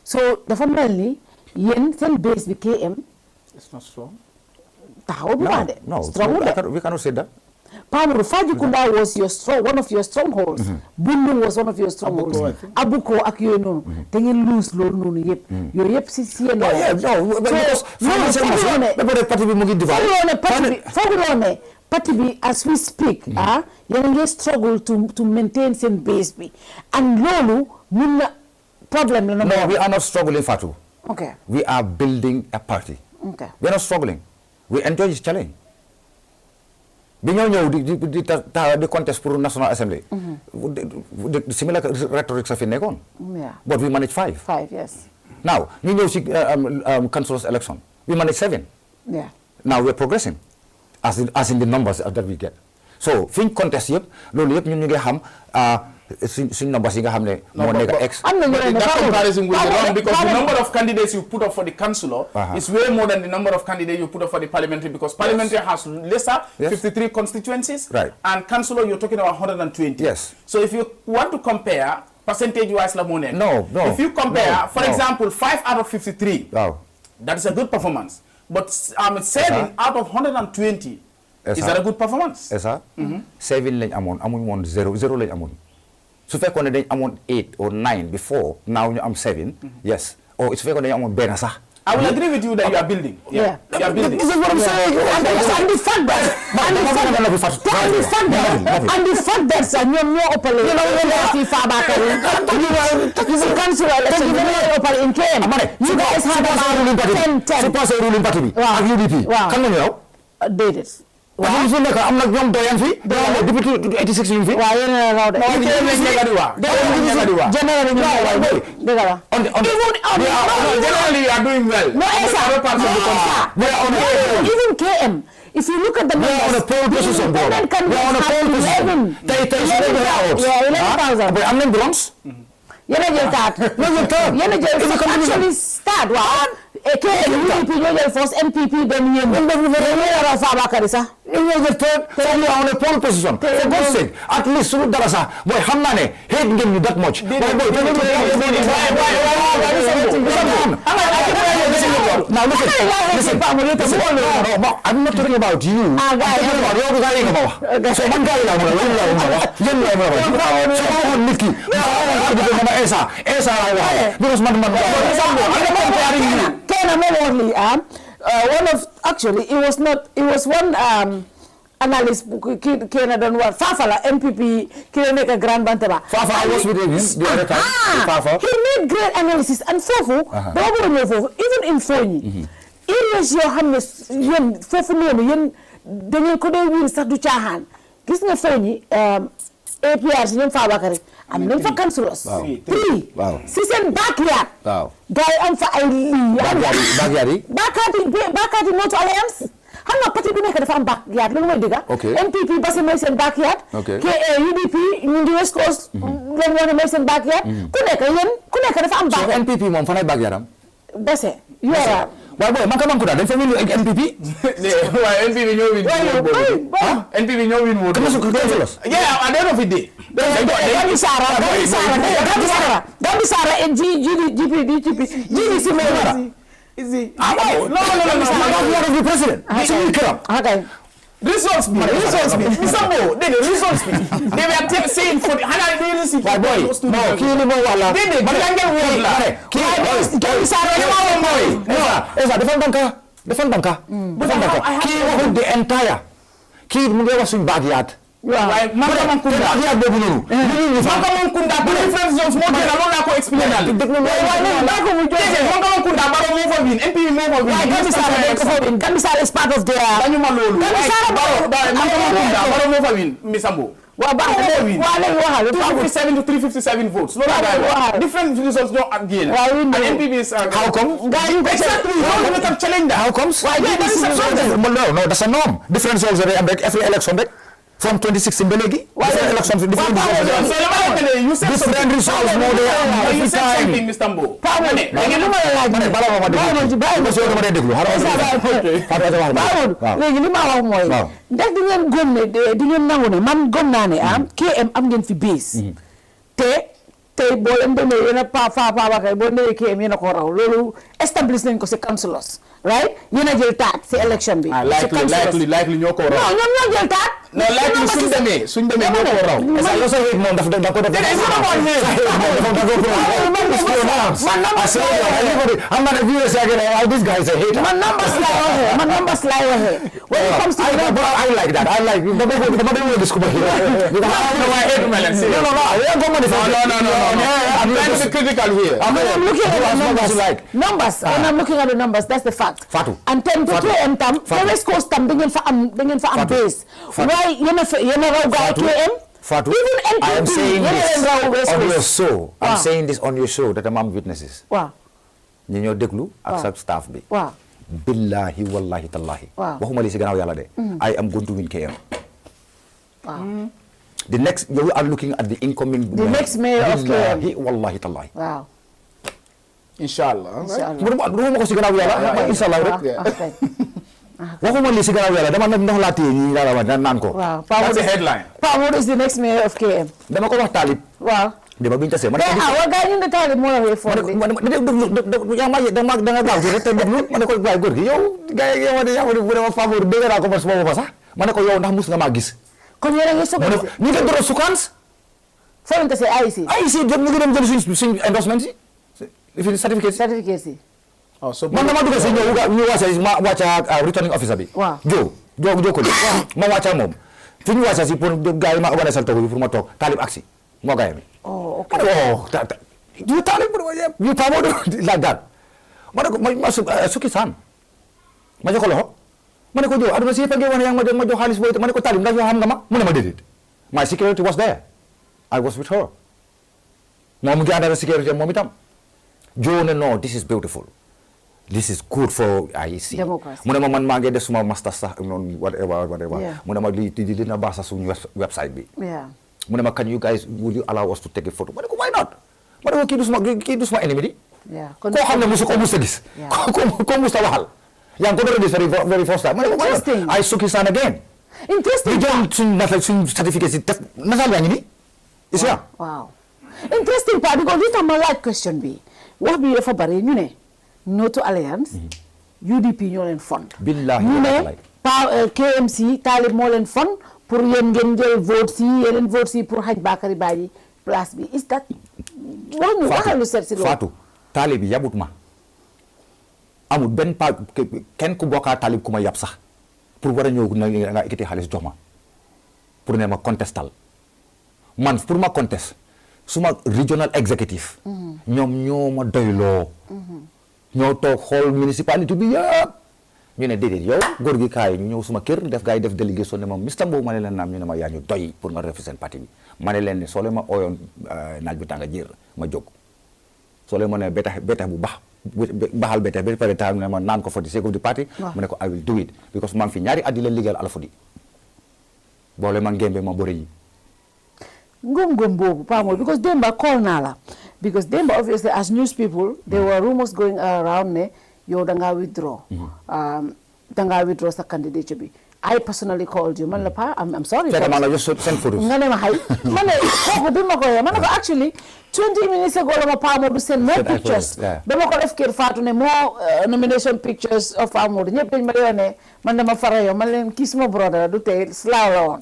so dafa mel ni yéen seen base bi KM it's not strong taxaw bu baax de strong we cannot say that Pamuru, Fajikunda was one of your strongholds. Bundung was one of your strongholds. Abuko akiyo no. Tengen lose lo no yep. Yo yep si no. Because party bi mugi divide. Party bi as we speak, you struggle to maintain some base bi. And lolu munna problem la. No, we are not struggling, Fatou. Okay. We are building a party. Okay. We are not struggling. We enjoy this challenge. Bi ñoo ñëw di contest pour National Assembly. Similar rhetoric sa fi nekkoon. But we managed 5. 5, yes. Now, ñu ñëw ci councilors election. We managed 7. Yeah. Now we're progressing as in the numbers that we get. So, fiñ contest yëpp loolu yëpp ñun ñu ngi xam suñ numbers yi nga xam ne moo nekk X. That comparison will be wrong because the number of candidates you put up for the councillor is way more than the number of candidates you put up for the parliamentary because parliamentary has lesser 53 constituencies and councillor you're talking about 120. Yes. So if you want to compare percentage-wise la money. No. If you compare, for example, 5 out of 53, that is a good performance. But I'm saying out of 120, Is that a good performance? Esa 7 lañ amoon amuñ woon 0 lañ amoon su fekkoon ne dañ amoon 8 or 9 before now ñu am 7 yes or su fekkoon ne dañu amoon benn sax. I will agree with you that you are building. Yeah. You are building. This is what I'm saying. And the fact that ñoom ñoo ëppale. You know when they see Fabakary. You will cancel election. You will ëppale in KM. You guys have about 10. Su passé ruling party bi. Ak UDP. Kan nga ñëw? Déedéet. waaw su nekk am na ñoom doyan fi. depuis 86 ñu fi. waaw yéen a raw de. Generally, you are doing well. No, even KM. If you look at the numbers, we are on a pole position, bro. We are on a pole position. 11,000. But I'm not bronze. Yéen a jël taat. Yéen a jël actually start waaw. KM UDP ñoo jël first MPP dem yéen. Ñoo raw Fabakary sax. ñoo jël third. So we are on a pole position. For God's sake, at least suñu dara sax boy xam naa ne hate ngeen ñu that much. Now listen. I'm not talking about you. I'm talking about yow ga yi nga ba wax. So man ga yi la mo la wax. Yéen la mo wax. So ma nit ki. Esa la wax. Because man one of actually it was one analyst Canada one Fafala MPP Kireneka Grand Bantaba. Fafa was with him the other time. Fafa. He made great analysis and Fofu, even in Fonyi. Areas your hamnes yen Fofu no yen dañu ko day wir sax du caaxaan. Gis nga Fonyi APRC ñoom Fabakary am nañ fa councillors. 3 si seen backyard. gars yi am fa ay lii. backyard Moto Alliance. xam nga parti bi nekk dafa am backyard loolu mooy dëgg. MPP Basse mooy seen backyard. UDP ñu ngi West Coast. leen wane mooy seen backyard. ku nekk dafa am backyard. MPP moom fan ay backyard am. Basse Yora. waaye booy man ka man ko daal dañ fa win MPP. waaye MPP ñoo win. MPP ñoo win woon. yeah at the end of the day. Gambi Sara and GDC Easy. No. The president. Okay. Results me. Musambo, they were saying for the Hana University. My boy, no, kill him all. They but I defend banka. Kill the entire. Kill Mungawa swing backyard. Right, Makaman Kunda. Makaman Kunda, different zones more than alone ko explain. Makaman Kunda, Baro move of MP move of Gambisar is part of their Makaman Kunda, Baro move of Misambo. 357 to 357 votes. Different results don't again. And MPP is how come? Exactly. How comes? No, that's a norm. Different results every election. From 2016 Belegi, different elections, different results more than you said something, Mr. Mbo. KM am ngeen fi base te boo leen demee yéen a Fabakary boo demee KM yéen a ko raw loolu establish nañ ko si councillors right yéen a jël taat si election bi likely ñoo ko raw non ñoom ñoo jël taat non likely suñ demee ñoo ko raw est-ce que moom dafa ko def I'm not a viewer saying this guy is a hater. Man numbers lie waxe when it comes to I like that. I like the way this come here. No, I hate Melon. I'm trying to be critical here. I'm looking at the numbers. Numbers. When I'm looking at the numbers, that's the fact. Fatou. And 10 to 2 tam, the West Coast tam dengan fa am base. Why yena raw guy KM? Fatou. I am saying this on your show. I'm saying this on your show that I'm witnesses. Wow. ñi ñoo déglu ak sa staff bi. Wow. Billahi wallahi tallahi. Waxuma li si gannaaw yàlla de. I am going to win KM. Wow. The next, you are looking at the incoming. The next mayor of KM. Wallahi tallahi. Wow. Inshallah. Waxuma ko si gannaaw yàlla. Inshallah rek. Waxuma li si gannaaw yàlla dama ndox laa téye ñi la wax naan ko. Wow. That's the headline. What is the next mayor of KM? Dama ko wax Talib. Wow. Dama biñ tassé man gaay ñu Talib mo la way for da nga gaaw rek te deglu man ko bay gor gi yow gaay yow bu dama favor de la ko ba sama sax ma ne ko yow ndax mus nga maa gis. kon yéen a ngi soog a gis. ñu ngi doon sukkands. foo leen tase AIC. AIC ñu ngi dem jël suñ endorsement si. certificate si. oh so man dama dugg si ñu wàcca returning officer bi. waaw joo ko ma wàcca moom. fi ñu wàcca si pour gars yi ma organisé toog bi pour ma toog Talib aksi moo gaay mi. oh ok you Talib you Pamo like that. ma ne ko ma sukki saan ma jox ko loxo ma ne ko jow aduna si yëpp a ngi wane yaa ngi ma jox xaalis booy ma ne ko Talib ndax yoo xam nga ma mu ne ma déedéet my security was there I was with her moom mu ngi àndal security moom itam Joe ne no this is beautiful this is good for IEC mu ne ma man maa ngi def suma master sax noonu whatever mu ne ma li dina baax sax suñu website bi mu ne ma can you guys will you allow us to take a photo ma ne ko why not ma ne ko kii du suma ennemi di koo xam ne musu ko mus a gis ko mus a waxal yaa ngi ko doon gis very first time ma ne ko I shook his hand again interesting di jël suñ certificate si def nasaal yaa ngi ni is ya waaw interesting part because li tax ma laaj question bi wax bi dafa bari ñu ne No to Alliance UDP ñoo leen fond billahi ñu ne KMC Talib moo leen fond pour yéen ngeen jël vote si yeneen vote si pour xaj Bakary Badji place bi is that waxal lu seet si loolu Fatou Talib yabut ma amul benn kenn ku bokkaa Talib ku ma yab sax pour war a ñëw na nga ekkati xaalis jox ma pour ne ma contestal man pour ma contest suma regional executive ñoom ñoo ma doyloo ñoo toog xool municipalité bi yëpp ñu ne déedéet yow góor gi kaay ñu ñëw suma kër def gars yi def délégation ne ma Mr Mbowe ma ne leen naam ñu ne ma yaa ñu doy pour nga represent parti bi ma ne leen ne soo leen ma ooyoon naaj bi tànga jër ma jóg soo leen ma ne betax bu baxal betax ba pare tax ne ma naan ko for the sake of the party mu ne ko I will do it because maa ngi fi ñaari at di leen liggéeyal Alfudi boole ma ngémbe ma bëri yi ngom boobu Pamo because Demba call naa la because Demba obviously as news people there were rumors going around ne yow dangaa withdraw sa candidature bi I personally called you man la pa I'm sorry nga ne ma xay ma ne kooku bi ma ko yee ma ne ko actually 20 minutes ago la ma Pamo du send more pictures dama ko def Kerr Fatou ne more nomination pictures of Pamo ñëpp dañ ma yoone man dama fara yow man leen kii suma brother du tey slaaw la woon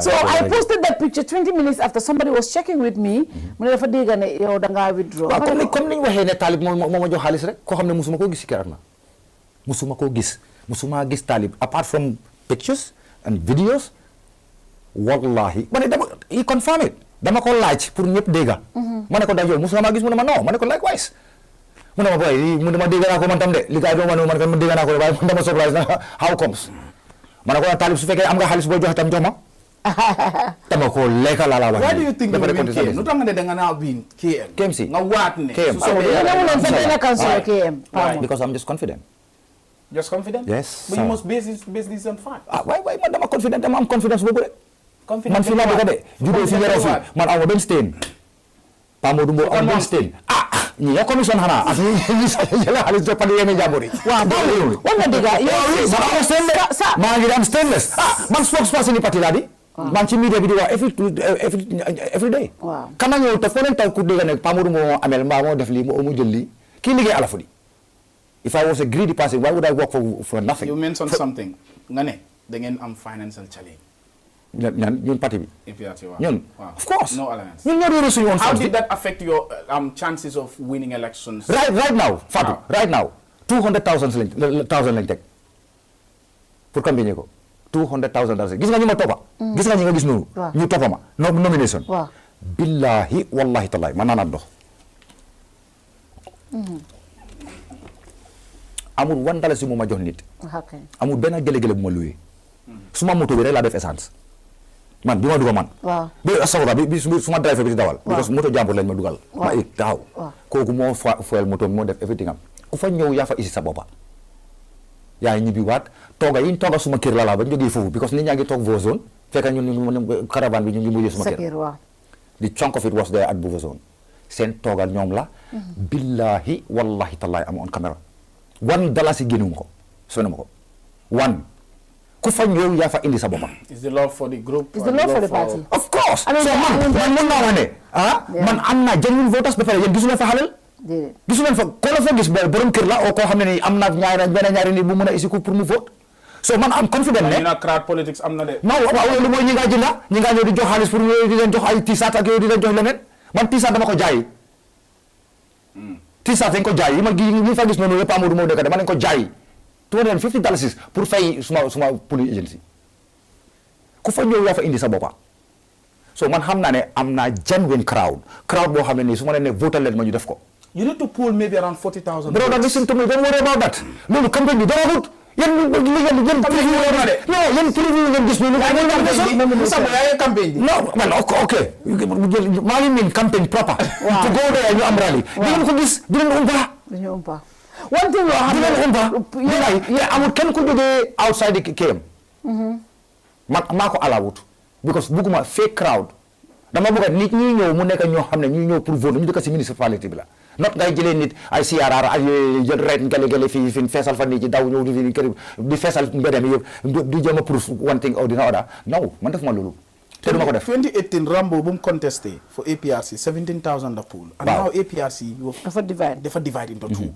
so I posted that picture 20 minutes after somebody was checking with me mu ne dafa dégg ne yow dangaa withdraw comme ni ñu waxee ne Talib moo ma jox xaalis rek koo xam ne musuma koo gis si Kerr na musuma koo gis musuma gis Talib apart from pictures and videos wallahi ma ne dama he confirm it dama ko laaj pour ñëpp dégga ma ne ko daf yow musuma maa gis mu ne ma non ma ne ko likewise mu ne ma boy mu ne ma dégg naa ko man tam de li gars yi doon man dégg naa ko waaye man dama surprise na how comes ma ne ko Talib su fekkee am nga xaalis boo joxe tam jox ma dama ko lekka laa wax why do you think you win KM nu tax nga ne da nga naa win KM KMC nga waat ne KM because I'm just confident. Just confident? Yes. But you must base this on fact. Why man dama confident dama am confidence boobu rek. Man fi la bëgg de juddoo fi yaroo fi man aw ma benn stain. Pa Modou Mbowe am benn stain. ñi ya commission xanaa ak ñi jël xaalis joppandi yéen jàmbur yi. waaw boobu war nga dégg yow maa ngi am stainless. Man spokesperson ni parti laa di. man ci media bi di wax every day. waaw kan na ñëw te foo leen taw ku dégg ne Pa Modou Mbowe moo amel mbaa moo def lii mu jël lii kii liggéey Alfudi. If I was a greedy person, why would I work for nothing? You mentioned something. Ngane, da ngeen am financial challenge. ñun parti bi. ñun. Of course. No alliance. ñun ñoo doon suñu woon. How did that affect your chances of winning elections? Right now, Fatou. Right now, 200,000 lañ teg pour campagne ko. 200,000 gis nga ñu ma toppa. gis nga ñi nga gis noonu. ñu toppa ma nomination. Billahi wallahi tallahi man naa dox. amul $1 mu ma jox nit. amul benn gële-gële bu ma luwee. suma moto bi rek laa def essence. man bi ma dugal man. waaw bi sawara bi suma driver bi di dawal. because moto jàmbur lañ ma dugal. ma taxaw. kooku moo fuel moto moo def everything am. ku fa ñëw yaa fa isi sa boppa. yaa ngi ñibbi waat tooga yi ñu tooga suma kër la ba ñu jógee foofu because nit ñaa ngi toog Buffer Zone fekk ñun caravane bi ñu ngi mujjee suma kër. the chunk of it was there at Buffer Zone. seen toogal ñoom la. billahi wallahi tallahi am on caméra. $1 génnewu ko soo ma ko ku fa ñëw yaa fa indi sa boppam. Is the love for the group? Is the love for the party? Of course. So man mën naa wax ne man am naa genuine voters ba pare yéen gisu leen fa xalal. gisu leen fa koo la fa gis borom kër la oo koo xam ne ni am na ñaari nit bu mën a isi ko pour mu vote So man, I'm confident. You know, crowd politics, I'm not there. No, lu moy ñi nga di jox xaliss pour di len jox ay t-shirt ak yoy di len jox leneen. Man t-shirt dama ko jaay. T-shirt dañ ko jaay. Ma gi ñu fa gis nonu lepp Modou Mbowe dama len ko jaay. $250 pour fay suma police agency. Ku fa ñew ya fa indi sa bopa. So man xam naa ne am naa genuine crowd boo xam ne nii su ma leen ne votal leen ma ñu def ko. You need to pull maybe around 40,000. Brother, listen to me, don't worry about that. Loolu campagne bi dara wut. Yéen preview ngeen gis ñu campagne bi. Non, well, okay. Maa ngi mean campagne proper. To go there ñu am rally. Di ngeen ko gis, di leen umpa. One thing yoo xam ne amul kenn ku jógee outside the KM. Maa ko allowed. Because bugguma fake crowd dama bëgg nit ñi ñëw mu nekk ñoo xam ne ñuy ñëw pour vote ñu dëkk ci municipalité bi la not ngay jëlee nit ay CRR ay jël ret gale fii feesal fa nit ci daw ñëw di kër di feesal mbedem yëpp di jéem a pour one thing or the other no man def ma loolu te duma ko def 2018 Rambo bu mu contesté for APRC 17,000 the pool and now APRC dafa divide into two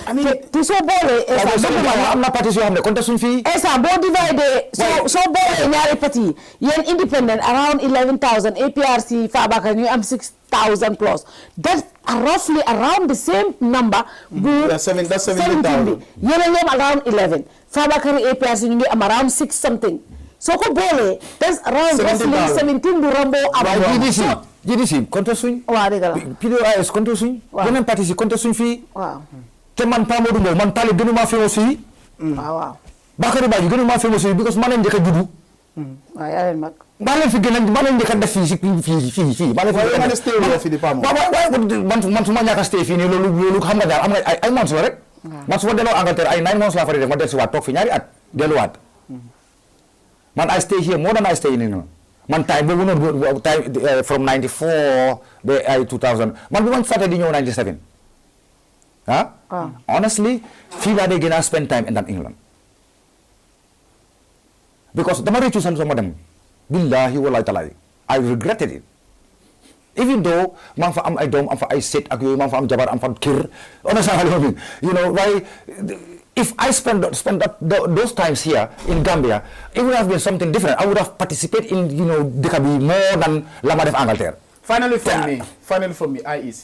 I mean, to so bole am na parti yoo xam ne contest suñ fii boo divide so bole ñaari parti yéen independent around 11,000 APRC Fabakary ñu am 6,000 plus that's roughly around the same number that's 17,000 yéen a ñoom around 11 Fabakary APRC ñu ngi am around 6 something so ko bole that's around roughly 17 bu Rambo am GDC contest suñ waaw dëgg la PDOIS contest suñ yeneen parti si contest suñ fii waaw te man Pa Modou Mbowe man tali gënuma famous fii waaw Bakary Badji gënuma famous fii because man leen njëkk a juddu waaw yaa leen mag maa leen fi gën a maa leen njëkk a def fii maa leen fi man su ma ñàkk a stay fii nii loolu xam nga daal am nga ay months la rek man su ma delloo Angleterre ay 9 months laa fa def ma dellu si waat toog fi ñaari at delluwaat man I stay here more than I stay in England man time boobu noonu time from 94 ba ay 2000 man bi man starté di ñëw 97 honestly fii laa dee gën a spend time in England because dama réccu san sama dem billahi wallahi talaay I regretted it even though maa fa am ay doom am fa ay set ak yooyu maa fa am jabar am fa kër honestly you know why if I spend those times here in Gambia it would have been something different I would have participated in dëkk bi more than la ma def Angleterre. Finally from me IEC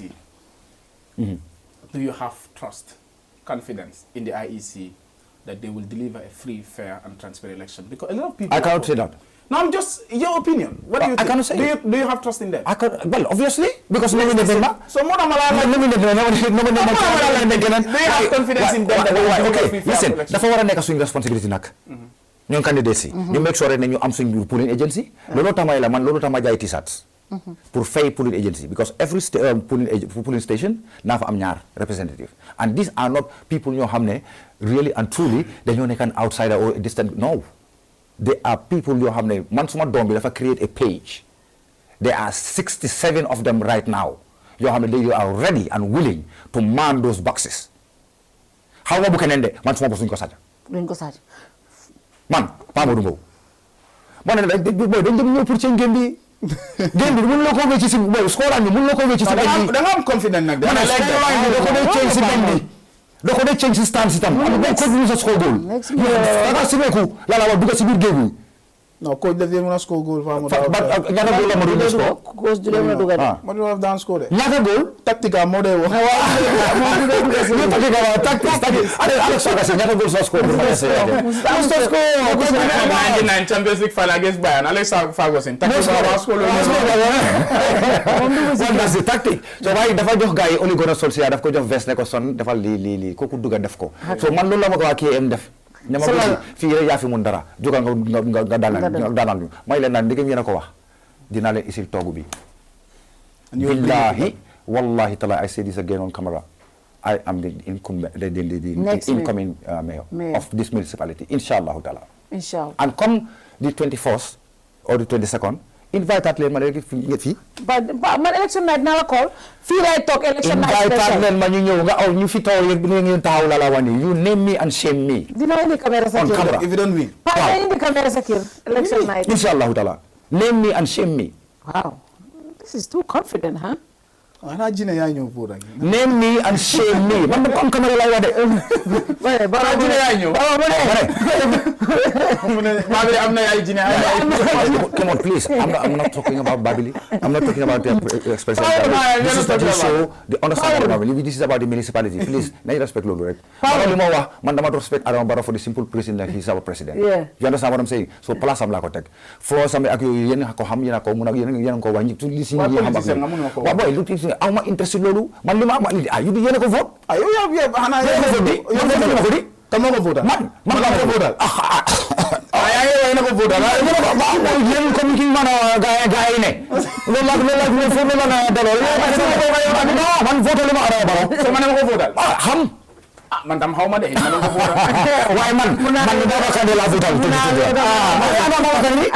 do you have trust, confidence in the IEC that they will deliver a free, fair, and transparent election? Because a lot of people... I cannot say that. No, I'm just... Your opinion. What do you think? I cannot say do you have trust in them? Well, obviously, because... So, do you have confidence in them that they will deliver a free, fair listen, election? dafa war a nekk suñu responsibility nag. ñoom candidates yi. ñu make sure ne ñu am suñu polling agency. looloo tamay la man looloo tama jaay t-shirts. pour fay polling agency because every polling station naa fa am ñaar representative and these are not people ñoo xam ne really and truly dañoo nekk an outsider or distant no they are people yoo xam ne man suma doom bi dafa create a page there are 67 of them right now yoo xam ne they are ready and willing to man those boxes xaw ma bu keneen de man suma bos duñ ko sàcc man Pa Modou Mbowe man ne dañ dem ñëw pour change game bi game bi mun la ko wécci si boy scoreline bi mun la ko wécci si benn bi da nga am confidence nag da ko dee change si benn bi da ko dee change si stance itam am na ko ñu sa score goal da nga simeeku la wax dugg si biir game bi non coach daf mën a score goal fa mo ñaata goal la Modou score coach du leen dugal Modou daf daan score ñaata goal tactique mo day wax tactique Alex Ferguson ñaata goal sa score pour ma essayer Must score 99 Champions League final against Bayern Alex Ferguson tactique ba score that's the tactic so waaye dafa jox gars yi Ole Gunnar Solskjaer daf ko jox veste ne ko son defal lii kooku dugga def ko so man loolu la ma ko waa KM def ñama ko fii rek yaa fi mun dara jógal nga daanal ñu may leen naan ndigam yéen a ko wax dinaa leen isil toogu bi billahi wallahi taala I say this again on camera I am the incoming mayor of this municipality inshallah taala and come the 21st or the 22nd invite leen ma rek fii man election night naa la call fii lay toog election night invite leen ma ñu ñëw nga aw ñu fi toog yëpp ñu ngeen taxaw la wani you name me and shame me dina indi caméra sa kër if you don't win indi caméra sa kër election night inshallah taala name me and shame me wow this is too confident huh Name me and shame me. Man, come camera like that. Come on, please. I'm not talking about Babili. I'm not talking about the expression. This is the show, the understanding. This is about the municipality. Please, I respect Lulu. Man, respect Adam Barrow for the simple reason that he's our president. Yeah. You understand what I'm saying? So, plus I'm like that. For some, I'm interested lolu man lima ma indi ayu yene ko vote ayu ya xana yene ko vote kan mo vote man ko vote ay yene ko vote la yene ko mi mana gaay ne lolu fo la dalo man vote lima ara baro so man ko vote xam man tam xawma de man ko vote way man da ko kan la vote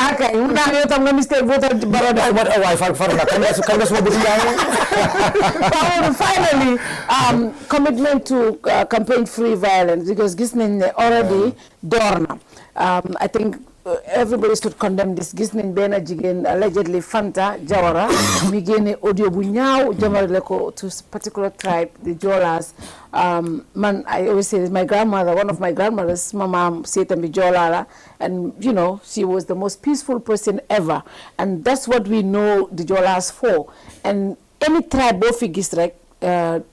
okay una yo tam nga mistake vote baro da way far na kan so bu finally commitment to campaign free violence because gis nañ ne already dorna I think everybody should condemn this. Gis nañ benn jigéen allegedly Fanta Jawara mi génne audio bu ñaaw jëmale ko to particular tribe the Jolas. Man, I always say this, my grandmother, one of my grandmothers, my mom, Setambi Jolala, and you know, she was the most peaceful person ever. And that's what we know the Jolas for. And any tribe of figures like nit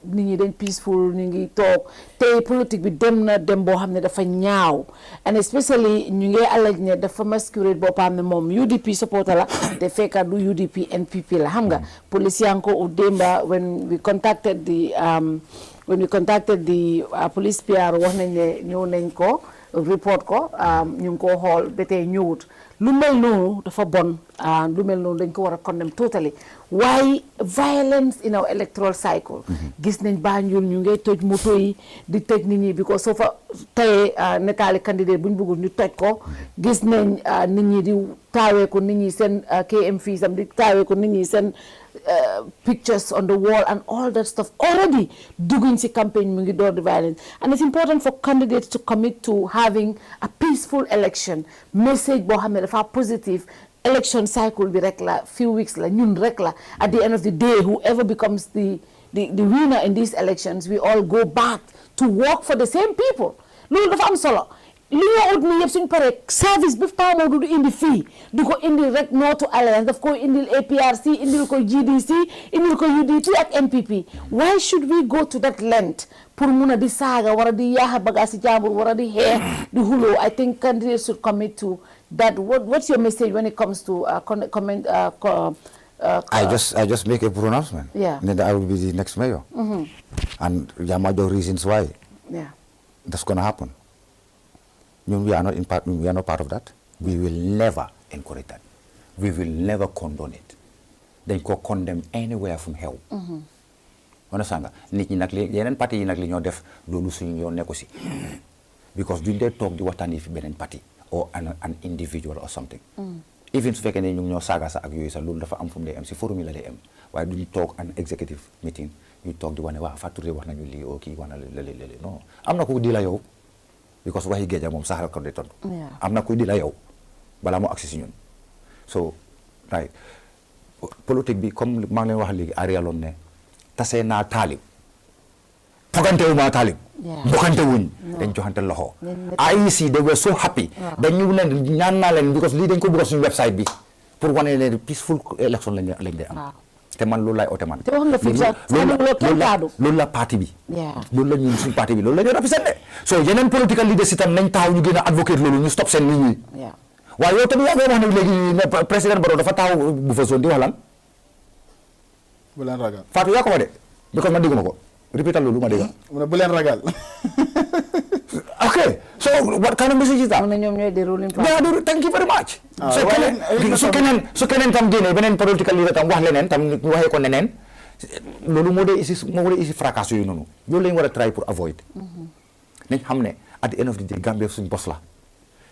ñi peaceful ñu ngi toog tey politique bi dem na dem boo xam ne dafa ñaaw and especially ñu ngi allege ne dafa masquerade boppam ne moom UDP supporter la te fekka du UDP NPP la xam nga police yaa ngi ko u démba when we contacted the police PR wax nañ ne ñëw nañ ko report ko ñu ngi ko xool ba tey ñëwut lu mel noonu dafa bon lu mel noonu dañ ko war a condemn totally why violence in our electoral cycle gis nañ Banjul ñu ngay toj moto yi di toj nit ñi because soo fa tey netaali candidate bu ñu bëggul ñu toj ko gis nañ nit ñi di taawee ko nit ñi seen KM fii sam di taawee ko nit ñi seen pictures on the wall and all that stuff already duguñ ci campaign mu ngi door the violence and it's important for candidates to commit to having a peaceful election message boo xam ne dafa positive election cycle bi rek la few weeks la ñun rek la at the end of the day whoever becomes the winner in these elections we all go back to work for the same people loolu dafa am solo li nga ut ni yëpp suñ pare service bi taamoo du indi fii du ko indi rek North Alliance daf ko indil APRC indil ko GDC indil ko UDP ak NPP why should we go to that length pour mun a di saaga war a di yaaxa bagaasi jàmbur war a di xeex di xuloo I think candidates should commit to that. What's your message when it comes to comment? I just make a pronouncement. Yeah. And then I will be the next mayor. And there are major reasons why. Yeah. That's going to happen. We are not part of that. We will never encourage that. We will never condone it. They can condemn anywhere from hell. Understand? Nit ñi nak yeneen parti yi nak li ñoo def loolu suñu yoon nekku ci. Because duñ dee toog di waxtaani fi beneen parti or an individual or something. Even su fekkee ne ñu ñoo saaga sa ak yooyu sax loolu dafa am fu mu dee am si forum yi la dee am waaye duñu toog an executive meeting ñu toog di wane waa Fatou Touré wax nañu lii oo kii wax na lële non am na ku di la yow because waxi géeja moom saxal ko de tontu am na ku di la yow balaa moo agsi si ñun so right politique bi comme maa ngi leen wax léegi arialoon ne tase naa taalib fogante wu maa taalib bokkante wuñ dañ joxante loxo IEC they were so happy dañu leen ñaan naa leen because lii dañ ko bëgg suñu website bi pour wane leen peaceful election lañ dee am te man loolu laay oote man te wax nga fi loolu la parti bi loolu la ñun suñu parti bi loolu la ñu représenté so yeneen political leaders itam nañ taxaw ñu gën a advocate loolu ñu stop seen nit ñi waaye yow tamit yaa ngi wax ne léegi président Barrow dafa taxaw bu fa zone di wax lan bu leen ragal Fatou yaa ko wax de because man dégguma ko répétal loolu ma dégg mu ne bu leen ragal okay so what kind of message is that ñoom ñooy the ruling party thank you very much su keneen tam génne beneen political leader tam wax leneen tam ñu waxee ko neneen loolu moo dee isi fracas yooyu noonu loolu lañu war a try pour avoid nañ xam ne at the end of the day Gambia suñ bos la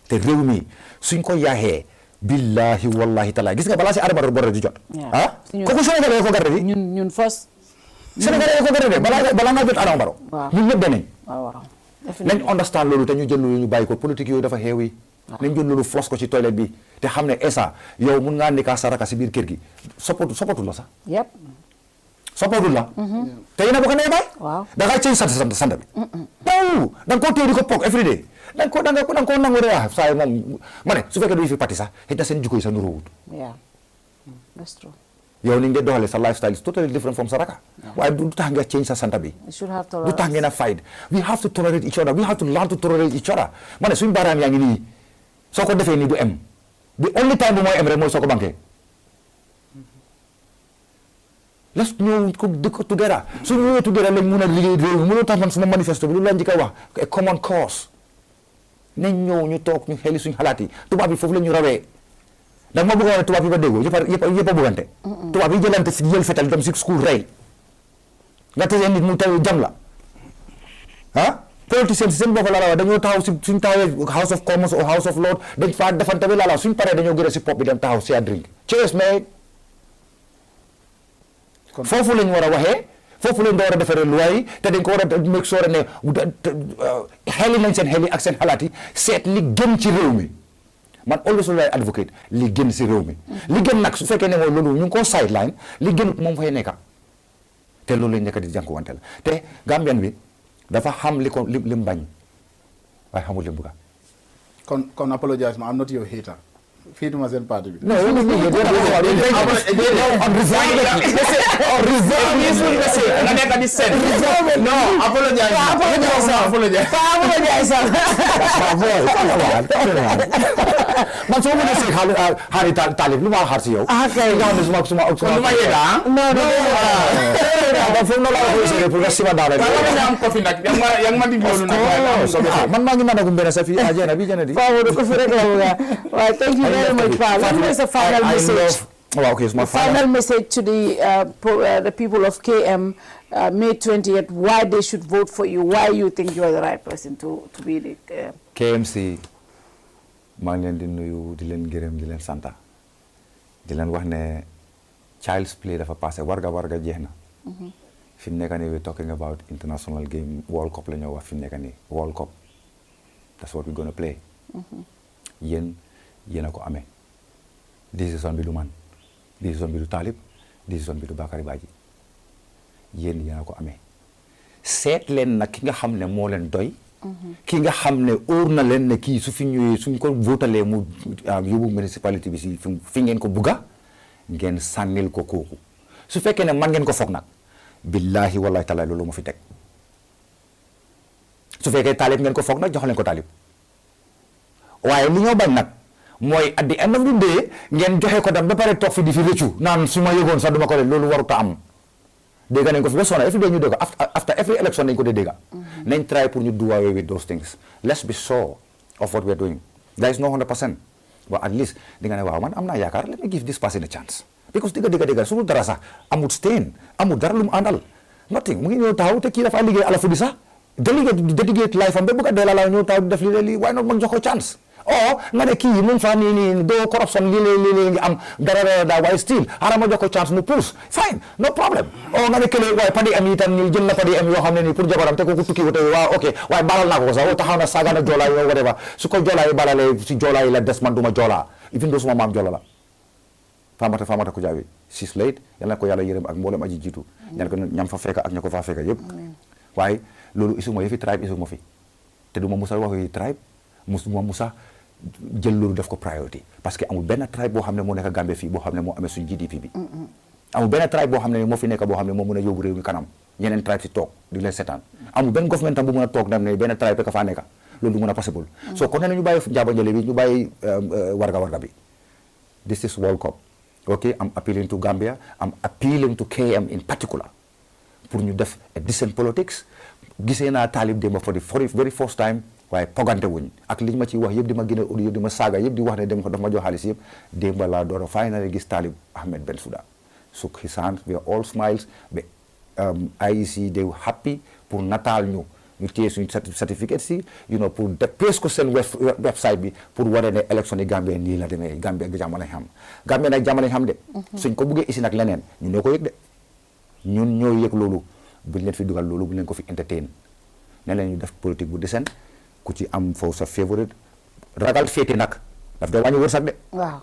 te réew mi suñ ko yaaxee billahi wallahi taala gis nga balaa si Adama Barrow di jot kooku Sénégal ko garde di ñun fos Sénégal ko garde de balaa nga jot Adama Barrow ñun ñëpp danañ nañ understand loolu te ñu jël loolu ñu bàyyi ko politique yooyu dafa xeew yi nañ jël loolu flos ko ci toilette bi te xam ne esa yow mun ngaa nekkaa sa raka si biir kër gi soppatu la sax support la te ina bokane bay da nga change santa bi no da ko teeri ko pok every day da ko nangore sa mom mané su fekkee du fi parti sax hita sen jikko yi sa nuru wut that's true yow ni nga doxale sa lifestyle is totally different from Saraka why do tax nga change sa santa bi do tax ngeen a fight we have to tolerate each other we have to learn to tolerate each other mané suñu baram yaa ngi nii soo ko defee nii du em the only time bu mooy em rek mooy soo ko banqué let's ñëw ko together su ñu ñëwee together lañ mun a liggéey réew mi mënoo tax man suma manifesto bi lu la njëkk a wax a common cause nañ ñëw ñu toog ñu xeli suñu xalaat yi tubaab bi foofu la ñu rawee ndax ma bëgg a wax tubaab yi ba déggoo yëpp a bëggante tubaab yi jëlante si jël fetal dem si school rey nga tase nit mu taw jam la politiciens si seen bopp la la wax dañoo taxaw si suñ taxawee House of Commons ou House of Lords dañ faa defante bi la la suñ paree dañoo gën a si pop bi dem taxaw si a drink cheers mate foofu lañ war a waxee foofu lañ war a defaree loi yi te dañ ko war a make sure ne xeli nañ seen xel yi ak seen xalaat yi seet li gën ci réew mi man always lay advocate li gën si réew mi li gën nag su fekkee ne mooy loolu ñu ngi koo sideline li gën moom fay nekka te loolu lañ nekk di jànkuwante la te Gambian bi dafa xam li ko lim bañ waaye xamul lim bëgga kon apologize ma I'm not your hater fiituma seen parti bi no man soo mën a seet xaari taalib lu ma xaar si yow nga xam ne suma lu ma yeda foog na la ko seet pour nga sima daal am ko fi nag yang ma di loolu nag man maa ngi mën a gum benn sa fi ajena bi jena di ko fi rek la thank you very much Pa. What is the final message? My final message to the people of KM May 20th, why they should vote for you, why you think you are the right person to be the KMC. maa ngi leen di nuyu di leen gërëm di leen santa di leen wax ne child's play dafa passé warga jeex na fi mu nekk nii we talking about international game World Cup la ñoo wax fi mu nekk nii World Cup that's what we gonna play yéen a ko amee décision bi du man décision bi du Talib décision bi du Bakary Badji yéen a ko amee seet leen nag ki nga xam ne moo leen doy ki nga xam ne óor na leen ne kii su fi ñëwee suñ ko votalee mu yóbbu municipalité bi si fi ngeen ko bugga ngeen sànnil ko kooku su fekkee ne man ngeen ko foog nag billahi wallahi taala loolu ma fi teg su fekkee Talib ngeen ko foog nag jox leen ko Talib waaye li ñoo bañ nag mooy at the end of the day ngeen joxe ko dem ba pare toog fi di fi rëccu naan su ma yëgoon sax duma ko def loolu warut a am dégg nañ ko fi ba sonna every day ñu dégg after every election dañ ko dee dégg nañ try pour ñu do away with those things let's be sure of what we're doing there is no 100% but at least di nga ne waaw man am naa yaakaar let me give this person a chance because dégg su dul dara sax amul stain amul dara lu mu àndal nothing mu ngi ñëw taxaw te kii dafa liggéey ala fudi sax dedicate life am ba bëgg a dee la ñëw taxaw def lii why not mag jox ko chance nga ne kii mu ngi fa nii doo corruption lii ngi am dara waaye still xaaral ma jox ko chance mu pousse fine no problem nga ne kële waaye padi am itam ñu jël na padi am yoo xam ne nii pour jabaram te kooku tukki wute waaw ok waaye baalal naa ko sax taxaw na saaga na joolaa yoo whatever su ko joolaa yi balalee si joolaa yi la des man duma joolaa even though suma maam joola la Famata ko jaabi sis late yal na ko yàlla yërëm ak mboolem aji jiitu ñaan ko ñam fa fekk ak ña ko fa fekk yëpp waaye loolu isuma yëfi tribe isuma fi te du ma musa wax yi tribe musuma musa jël loolu def ko priorité parce que amul benn tribe boo xam ne moo nekk Gambie fii boo xam ne moo amee suñu GDP bi amul benn tribe boo xam ne moo fi nekk boo xam ne moo mën a yóbbu réew mi kanam ñeneen tribe si toog di leen seetaan amul benn government tam bu mën a toog ne benn tribe rek a faa nekk loolu du mën a possible so kon ne ñu bàyyi Njaaba Njale bi ñu bàyyi warga bi this is World Cup okay I'm appealing to Gambia I'm appealing to KM in particular pour ñu def a decent politics gisee naa Talib démba for the very first time waaye pogante wuñ ak liñ ma ciy wax yëpp di ma gën a audio di ma saaga yëpp di wax ne dem daf ma jox xaalis yëpp démba laa door a finally gis Talib Ahmed Bensouda shook his hand we are all smiles ba IEC they were happy pour nataal ñu téye suñu certificate si pour dépêche ko seen website bi pour wane ne élection yi Gambie nii la demee Gambie ak jàmm lañ xam Gambie nag jàmm lañ xam de suñ ko buggee isi nag leneen ñun ñoo ko yëg de ñun ñoo yëg loolu buñ leen fi dugal loolu buñ leen ko fi entertain ne leen ñu def politique bu decent ku ci am foofu sa favorite ragal féete nag daf doo wàññi wërsëg de waaw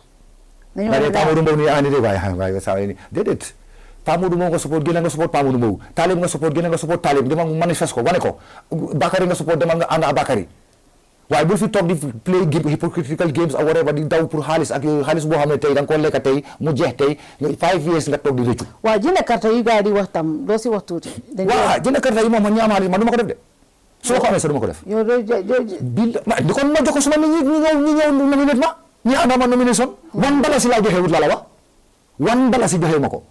nga ne Modou Mbowe nii andi de waaye saa ni déedéet Pa Modou Mbowe nga support gën nga support Pa Modou Mbowe Talib nga support gën nga support Talib dama manifeste ko wane ko Bakary nga support demal nga ànd ak Bakary waaye bul fi toog di play hypocritical games ak whatever di daw pour xaalis ak xaalis boo xam ne tey da nga ko lekk tey mu jeex tey 5 years nga toog di rëccu waaw jënd carte yi gars yi di wax tam doo si wax tuuti waaw jënd carte yi moom man ñaam xaalis man du ma ko def de soo ko amee sa du ma ko def yow di kon ma jox ko suma nit ñi ñëw nominate ma ñi ànd ma nomination $1 laa joxe wut la wax $1 joxe ma ko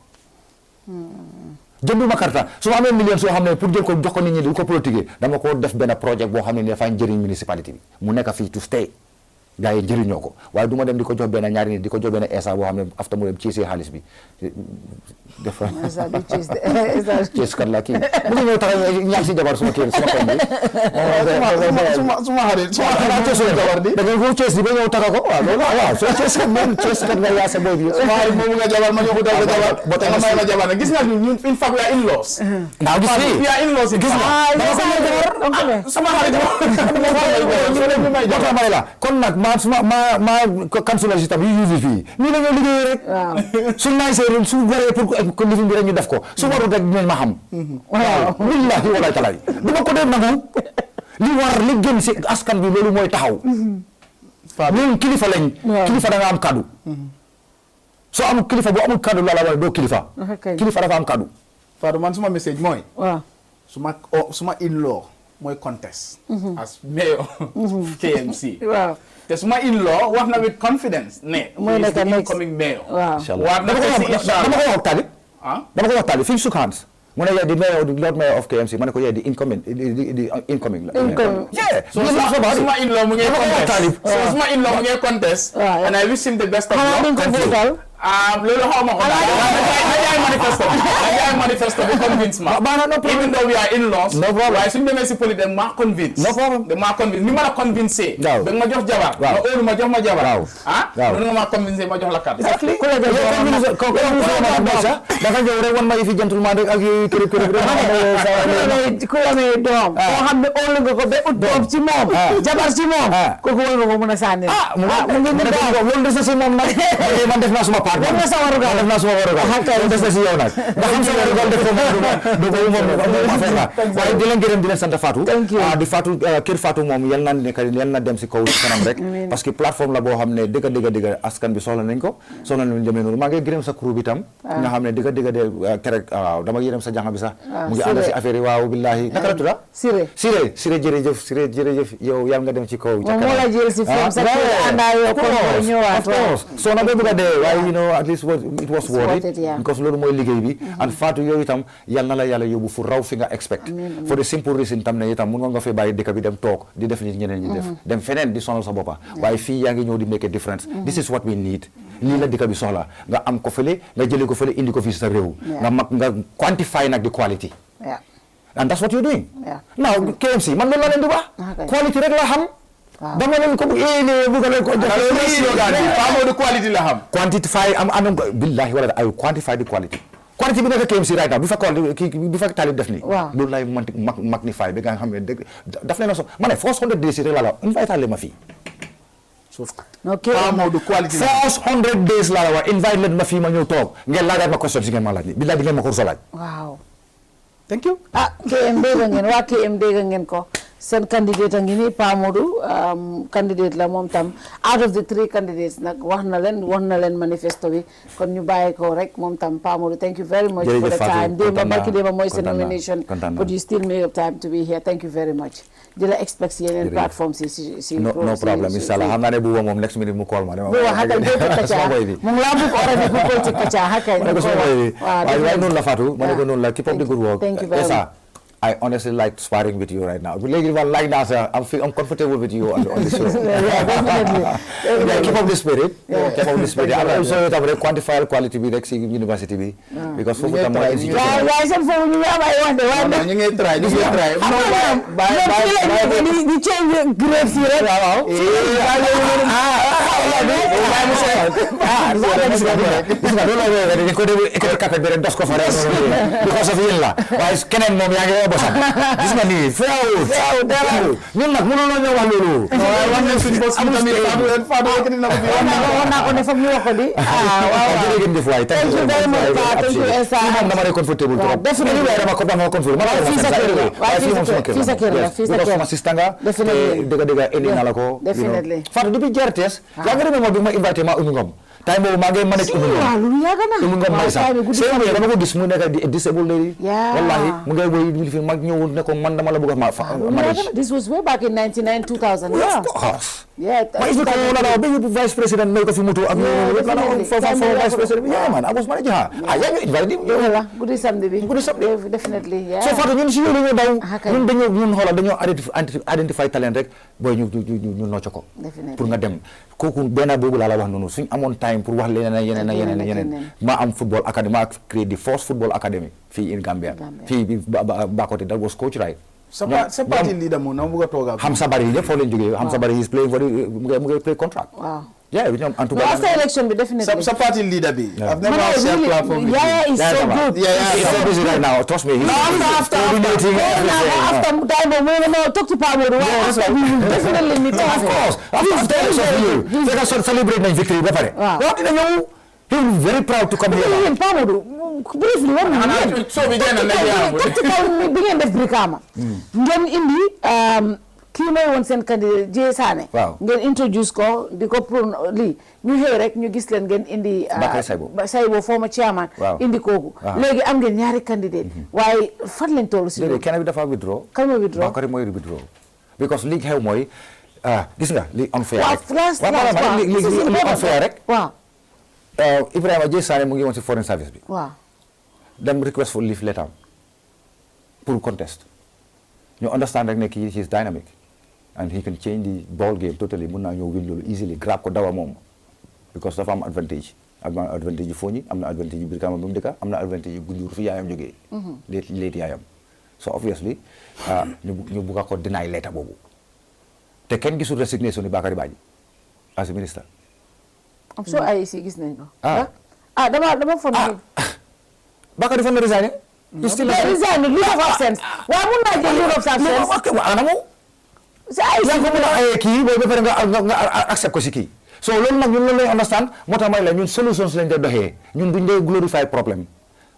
jënduma carte su ma amee million soo xam ne pour jël ko jox ko nit ñi di ko politiquer dama ko def benn projet boo xam ne dafay njëriñ municipalité bi mu nekk fii to stay gars yi njëriñoo ko waaye du ma dem di ko jox benn ñaari nit di ko jox benn esa boo xam ne afta mu dem ciisee xaalis bi dafa ciis kat la kii mu ngi ñëw tax ñaar si jabar suma kii suma koñ bi suma xarit jabar di da ngay ko ciis di ba ñëw taga ko waaw loolu waaw soo ciis kat moom ciis kat nga yaa sa boy bi suma xarit moomu nga jabar ma ñëw ko dal jabar ba nga may ma jabar gis nga ñun in fact we are in-laws ndaw gis ni we are in-laws gis nga sama xarit may la kon nag ma councilor si tam yu fii nii la ñoo liggéey rek suñ naay seeréer su waree pour ko lifin bi rek ñu def ko su warul rek dinañ ma xam waaw billahi walaay talaay du ma ko dee nangu li war li gën si askan bi loolu mooy taxaw ñun kilifa lañ kilifa da nga am kaddu soo amul kilifa boo amul kaddu la wala doo kilifa kilifa dafa am kaddu Fatou man suma message mooy waaw suma in-law mooy contest as mayor KMC waaw te suma in-law wax na with confidence ne mooy nekk the incoming mayor dama ko wax Talib dama ko wax Talib fi ñu shook hands mu ne the mayor the Lord Mayor of KMC ma ne ko the incoming so suma in-law mu ngi contest suma in-law mu ngi contest and I wish him the best of luck loolu xaw ma ko daal manifesto bi convince ma even though we are in-laws waaye suñu demee si politique maa convince ni ma la convince ba nga ma jox jabar nga óolu ma jox ma jabar noonu nga ma convince ma jox la carte dafa ñëw rek wan ma yi fi gentleman rek ak kërëb ku amee doom koo xam ne óolu nga ko ba ut doom ci moom jabar ci moom kooku war nga ko mën a sànni loolu des na si moom nag man def naa suma def na sa warugal def naa suma warugal des na si yow nag ndax am sa warugal def ko moom waaye di leen gërëm di leen sant Fatou di Fatou Kerr Fatou moom yal na dem si kaw kanam rek parce que plateforme la boo xam ne dëgg askan bi soxla nañ ko soxla nañ jëmee noonu maa ngi gërëm sa crew bi tam nga xam ne dëgg kerek waaw dama yërëm sa jàng bi sax mu ngi ànd si affaire yi waaw billahi naka la tudda Siré jërëjëf yow yal nga dem ci kaw ca kanam so na bëgg a dee waaye you know at least it was worth it because loolu mooy liggéey bi and Fatou yow itam yal na la yàlla yóbbu fu raw fi nga expect for the simple reason tam ne itam mun nga fee bàyyi dëkk bi dem toog di def nit ñeneen ñi def dem feneen di sonal sa boppa waaye fii yaa ngi ñëw di make a difference this is what we need lii la dëkk bi soxla nga am ko fële nga jëlee ko fële indi ko fii sa réew nga quantify nag the quality and that's what you're doing now KMC man loolu la leen di wax quality rek la xam dama leen ko bëgg leen ko jox Modou quality la xam quantify am billahi wala I quantify the quality bi nekk KMC right now bi fa Talib def ni loolu lay magnify bi nga xam ne daf leen so ma ne first 100 days rek la invite leen ma fii Modou quality first 100 days la wax invite leen ma fii ma ñëw toog ngeen laajaat ma question si ngeen ma laaj ni billahi di ngeen ma ko laaj waaw thank you KM dégg ngeen ko seen candidate a ngi nii Pa Modou candidate la moom tam out of the 3 candidates nag wax na leen manifesto bi kon ñu bàyyi ko rek moom tam Pa Modou thank you very much for the time démba mooy seen nomination but you still make up time to be here thank you very much di la expect si yeneen plateforme si no problem inshallah xam naa ne bu moom next minute mu call ma bu wax hakay ko kacha mu ngi laa bu ko already ku ko ci kacha hakay waaye noonu la Fatou ma ne ko noonu la keep up the good work thank you very much I honestly like sparring with you right now. I'm comfortable with you on the show. Yeah, definitely. Keep up the spirit. Keep up the spirit. I'm also quantify quality bi rek si university bi because foofu tam mooy institution. waaye seen foofu ñu am ay wante waaye ñu ngi try di change grade si rek waaw because of yéen la waaye keneen moom yaa ngi bosam gis nga nii feew dara ñun nag mënoon nañu wax loolu wax nañ suñu boss tamit Fatou yëkkati na ko fi wax naa ko ne foog ñu wax ko di waaw jërëjëf waay thank you very much thank you Esa dama lay comfortable trop definitely dama comfortable ma fii sa kër la fii sa kër la fii sa kër la assistant nga dëgg indi na la ko Fatou depuis GRTS yaa ngi remember bi ma invité ma Oumy Ngom time boobu maa ngi manage Oumy Ngom may sax seen dama ko gis mu nekk disabled lady wallahi mu ngay woy fi mag ñëw ne ko man dama la bëgg a manage this was way back in 99 2000 of course ma is ko na be vice president may ko fi mutu ak for vice president man I was manager yaa ñu invite wala guddi samedi bi definitely so Fatou ñun si ñu daw ñun xoolal dañoo identify talent rek boy ñu nocc ko pour nga dem kooku benn boobu laa la wax noonu suñ amoon time pour wax yeneen ma am football academy ma créé the first football academy fii in Gambia fii bi Bakote that was coach right sa party leader mo na mu nga toogal Hamza Bari ñëpp foo leen jógee Hamza Bari is playing for mu ngay play contract yeah ñoom en tout cas after election bi definitely sa party leader bi I've never seen platform is so good he's so busy right now trust me after talk to Pamela definitely meet of course after election they can celebrate my victory ba pare what did you he will be very proud to come here Pamela briefly so bi ngeen def Brikama ngeen indi kii may woon seen candidat Jee Sané ngeen introduce ko di ko pour lii ñu xëy rek ñu gis leen ngeen indi Saybo former chairman indi kooku léegi am ngeen ñaari candidat waaye fan lañ toll si léegi kenn bi dafa withdraw kan mooy withdraw Bakary mooy withdraw because li xew mooy gis nga li unfair rek li unfair rek Ibrahima Jee Sané mu ngi woon si foreign service bi dem request for leave letter pour contest ñu understand rek ne kii he is dynamic and he can change the ball game totally mun naa ñëw win loolu easily grab ko dawa moom because dafa am advantage yu Foni am na advantage yu Brikama bi mu dëkka am na advantage yu Gunjur fi yaayam jógee léeti yaayam so obviously ñu bugga ko deny letter boobu te kenn gisul resignation ni Bakary Badji as a minister am sure IEC gis nañ ko dama fon Bakary fan la resigné you still resign leave of absence waaw mun naa jël leave of absence anamu yaa ko mun a kii booy ba pare nga accept ko si kii so loolu nag ñun loolu lañ understand moo tax may la ñun solutions lañ dee doxee ñun duñ dee glorify problème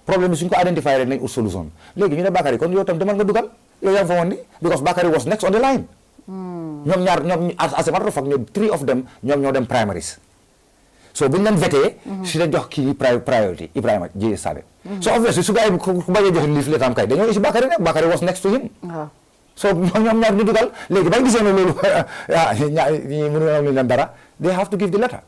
bi suñ ko identify rek nañ ut solution léegi ñu ne Bakary kon yow tam demal nga dugal yow yaa ngi fa woon ni because Bakary was next on the line ñoom as a matter of fact ñoom 3 of them ñoo dem primaries so buñ leen vetee si leen jox kii priority Ibrahima Jee Sané so obviously su gaa yi ku bañee jox leave letter am kay dañoo isi Bakary ne Bakary was next to him so ñoom ñaar ñu dugal léegi bañ gisee ne loolu ñi mënu am leen dara they have to give the letter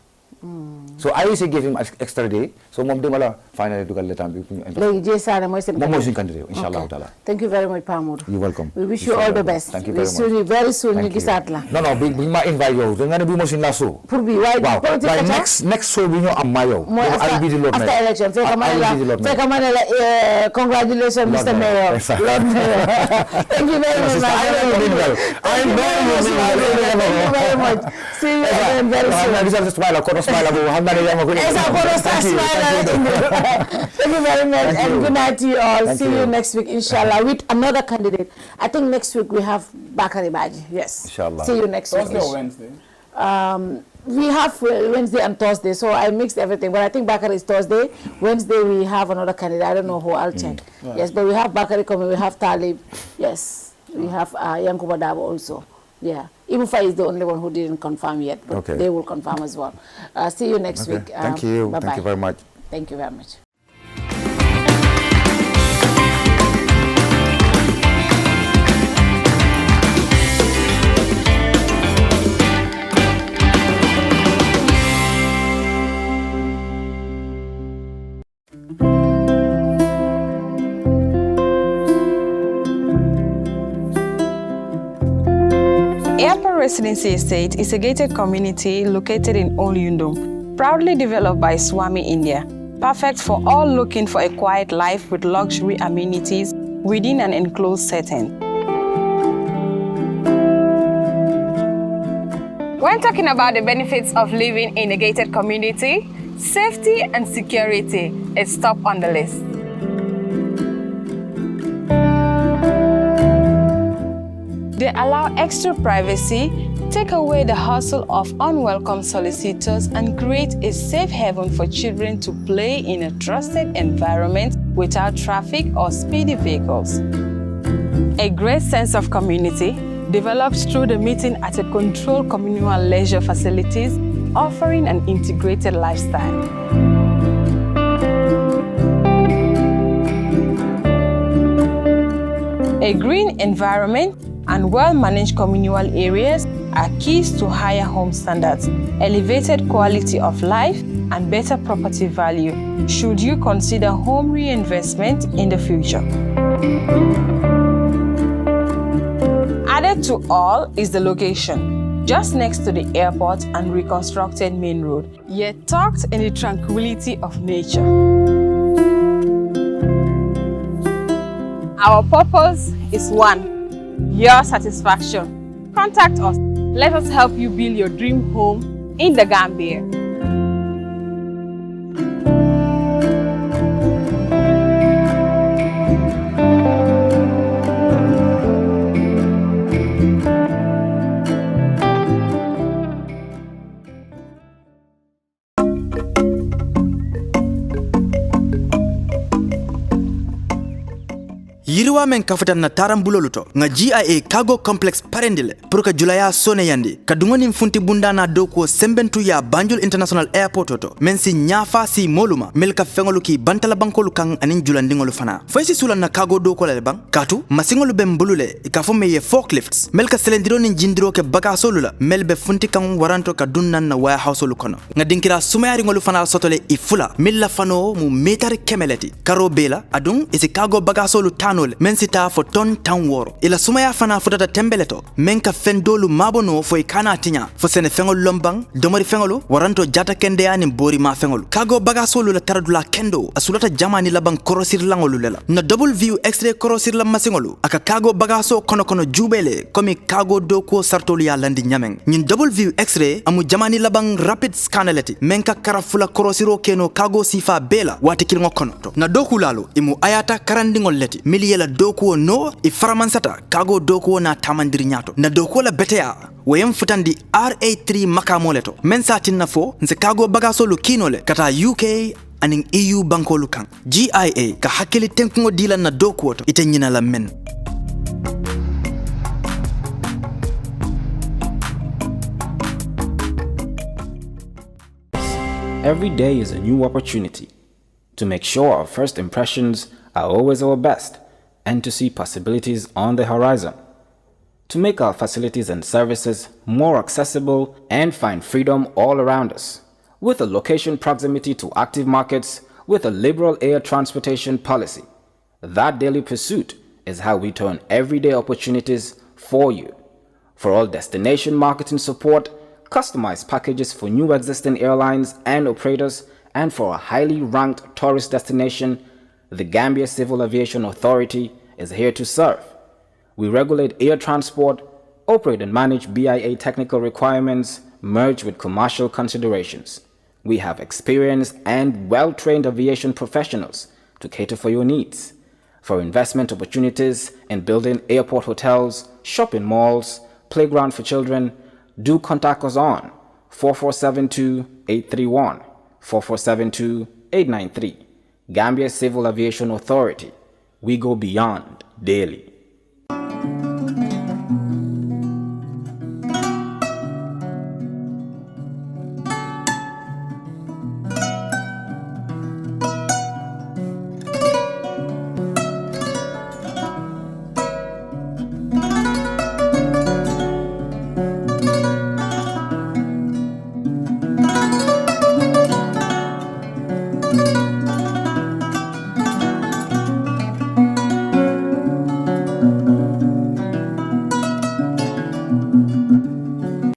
so IEC gave him extra day so moom dama la finally dugal letter bi léegi Jee Sané mooy seen moom mooy suñu candidat inshallah taala thank you very much Pa Modou you're welcome we wish you all the best thank you very much very soon ñu gisaat la non bi ma invite yow da nga ne bi mo suñu la show pour bi waaye next show bi ñu am ma yow after election fekk ma ne la congratulations Mr. Mayor Lord Mayor thank you very much thank you very much see you again very soon thank you very much and good night to you all. See you next week inshallah with another candidate. I think next week we have Bakary Badji. Yes, inshallah. See you next week. Thursday or Wednesday? We have Wednesday and Thursday, so I mixed everything, but I think Bakary is Thursday. Wednesday we have another candidate. I don't know who, I'll check. Right. Yes, but we have Bakary coming, we have Talib. Yes, we have Yankuba Dabo also. Yeah, Ibufa is the only one who didn't confirm yet, but they will confirm as well. See you next week. Thank you. Bye-bye. Thank you very much. Thank you very much. Airport Residency Estate is a gated community located in Old Yundum, proudly developed by Swami India, perfect for all looking for a quiet life with luxury amenities within an enclosed setting. When talking about the benefits of living in a gated community, safety and security is top on the list. They allow extra privacy, take away the hustle of unwelcome solicitors, and create a safe haven for children to play in a trusted environment without traffic or speedy vehicles. A great sense of community develops through the meeting at a controlled communal leisure facilities, offering an integrated lifestyle. A green environment and well-managed communal areas are keys to higher home standards, elevated quality of life, and better property value should you consider home reinvestment in the future. Added to all is the location, just next to the airport and reconstructed main road, yet tucked in the tranquility of nature. Our purpose is one, your satisfaction. Contact us. Let us help you build your dream home in the Gambia. Yiriwa men kafutan na tarambulolu to nga GIA cargo complex parendile pour que julaya sone yandi kadungoni mfunti bundana doko sembentu ya Banjul International Airport to men si nyafa si moluma melka fengolu ki bantala bankolu kang anin julandingolu fana foysi sulan na cargo doko le bang katu masingolu bembulule ikafo meye forklifts melka selendiro ni jindiro ke bagasolula melbe funti kang waranto ka dunnan na warehouse lu kono nga dinkira sumayari ngolu fana sotole ifula milla fano mu metari kemeleti karo bela adun isi cargo bagasolu tano men sita fo ton tan woro ila sumaya fana futata tembeleto men ka fendolu mabono fo ikana tinya fo sene fengol lombang domori fengolu waranto jata kende ani bori ma fengolu kago bagasolu la taradula kendo asulata jamani labang korosir langolu lela na double view x-ray korosir la masingolu aka kago bagaso kono jubele komi kago doko sartolu ya landi nyameng nyin double view x-ray amu jamani labang rapid scanaleti men ka karafula korosiro keno kago sifa bela wati kilngo kono to na doku lalo imu ayata karandingol leti la dokuo no iframansata kago dokuo na tamandiri nyato na dokuo la betea wayem futandi RA3 makamoleto mensa tinna fo nse kago bagasolu kinole kata UK aning EU bankolu kan GIA ka hakili tenkungo dila na dokuo to ite nyina la men. Every day is a new opportunity to make sure our first impressions are always our best and to see possibilities on the horizon, to make our facilities and services more accessible and find freedom all around us. With a location proximity to active markets, with a liberal air transportation policy, that daily pursuit is how we turn everyday opportunities for you. For all destination marketing support, customized packages for new existing airlines and operators, and for a highly ranked tourist destination, the Gambia Civil Aviation Authority is here to serve. We regulate air transport, operate and manage BIA technical requirements merged with commercial considerations. We have experienced and well-trained aviation professionals to cater for your needs. For investment opportunities in building airport hotels, shopping malls, playground for children, do contact us on 4472-831, 4472-893. Gambia Civil Aviation Authority. We go beyond daily.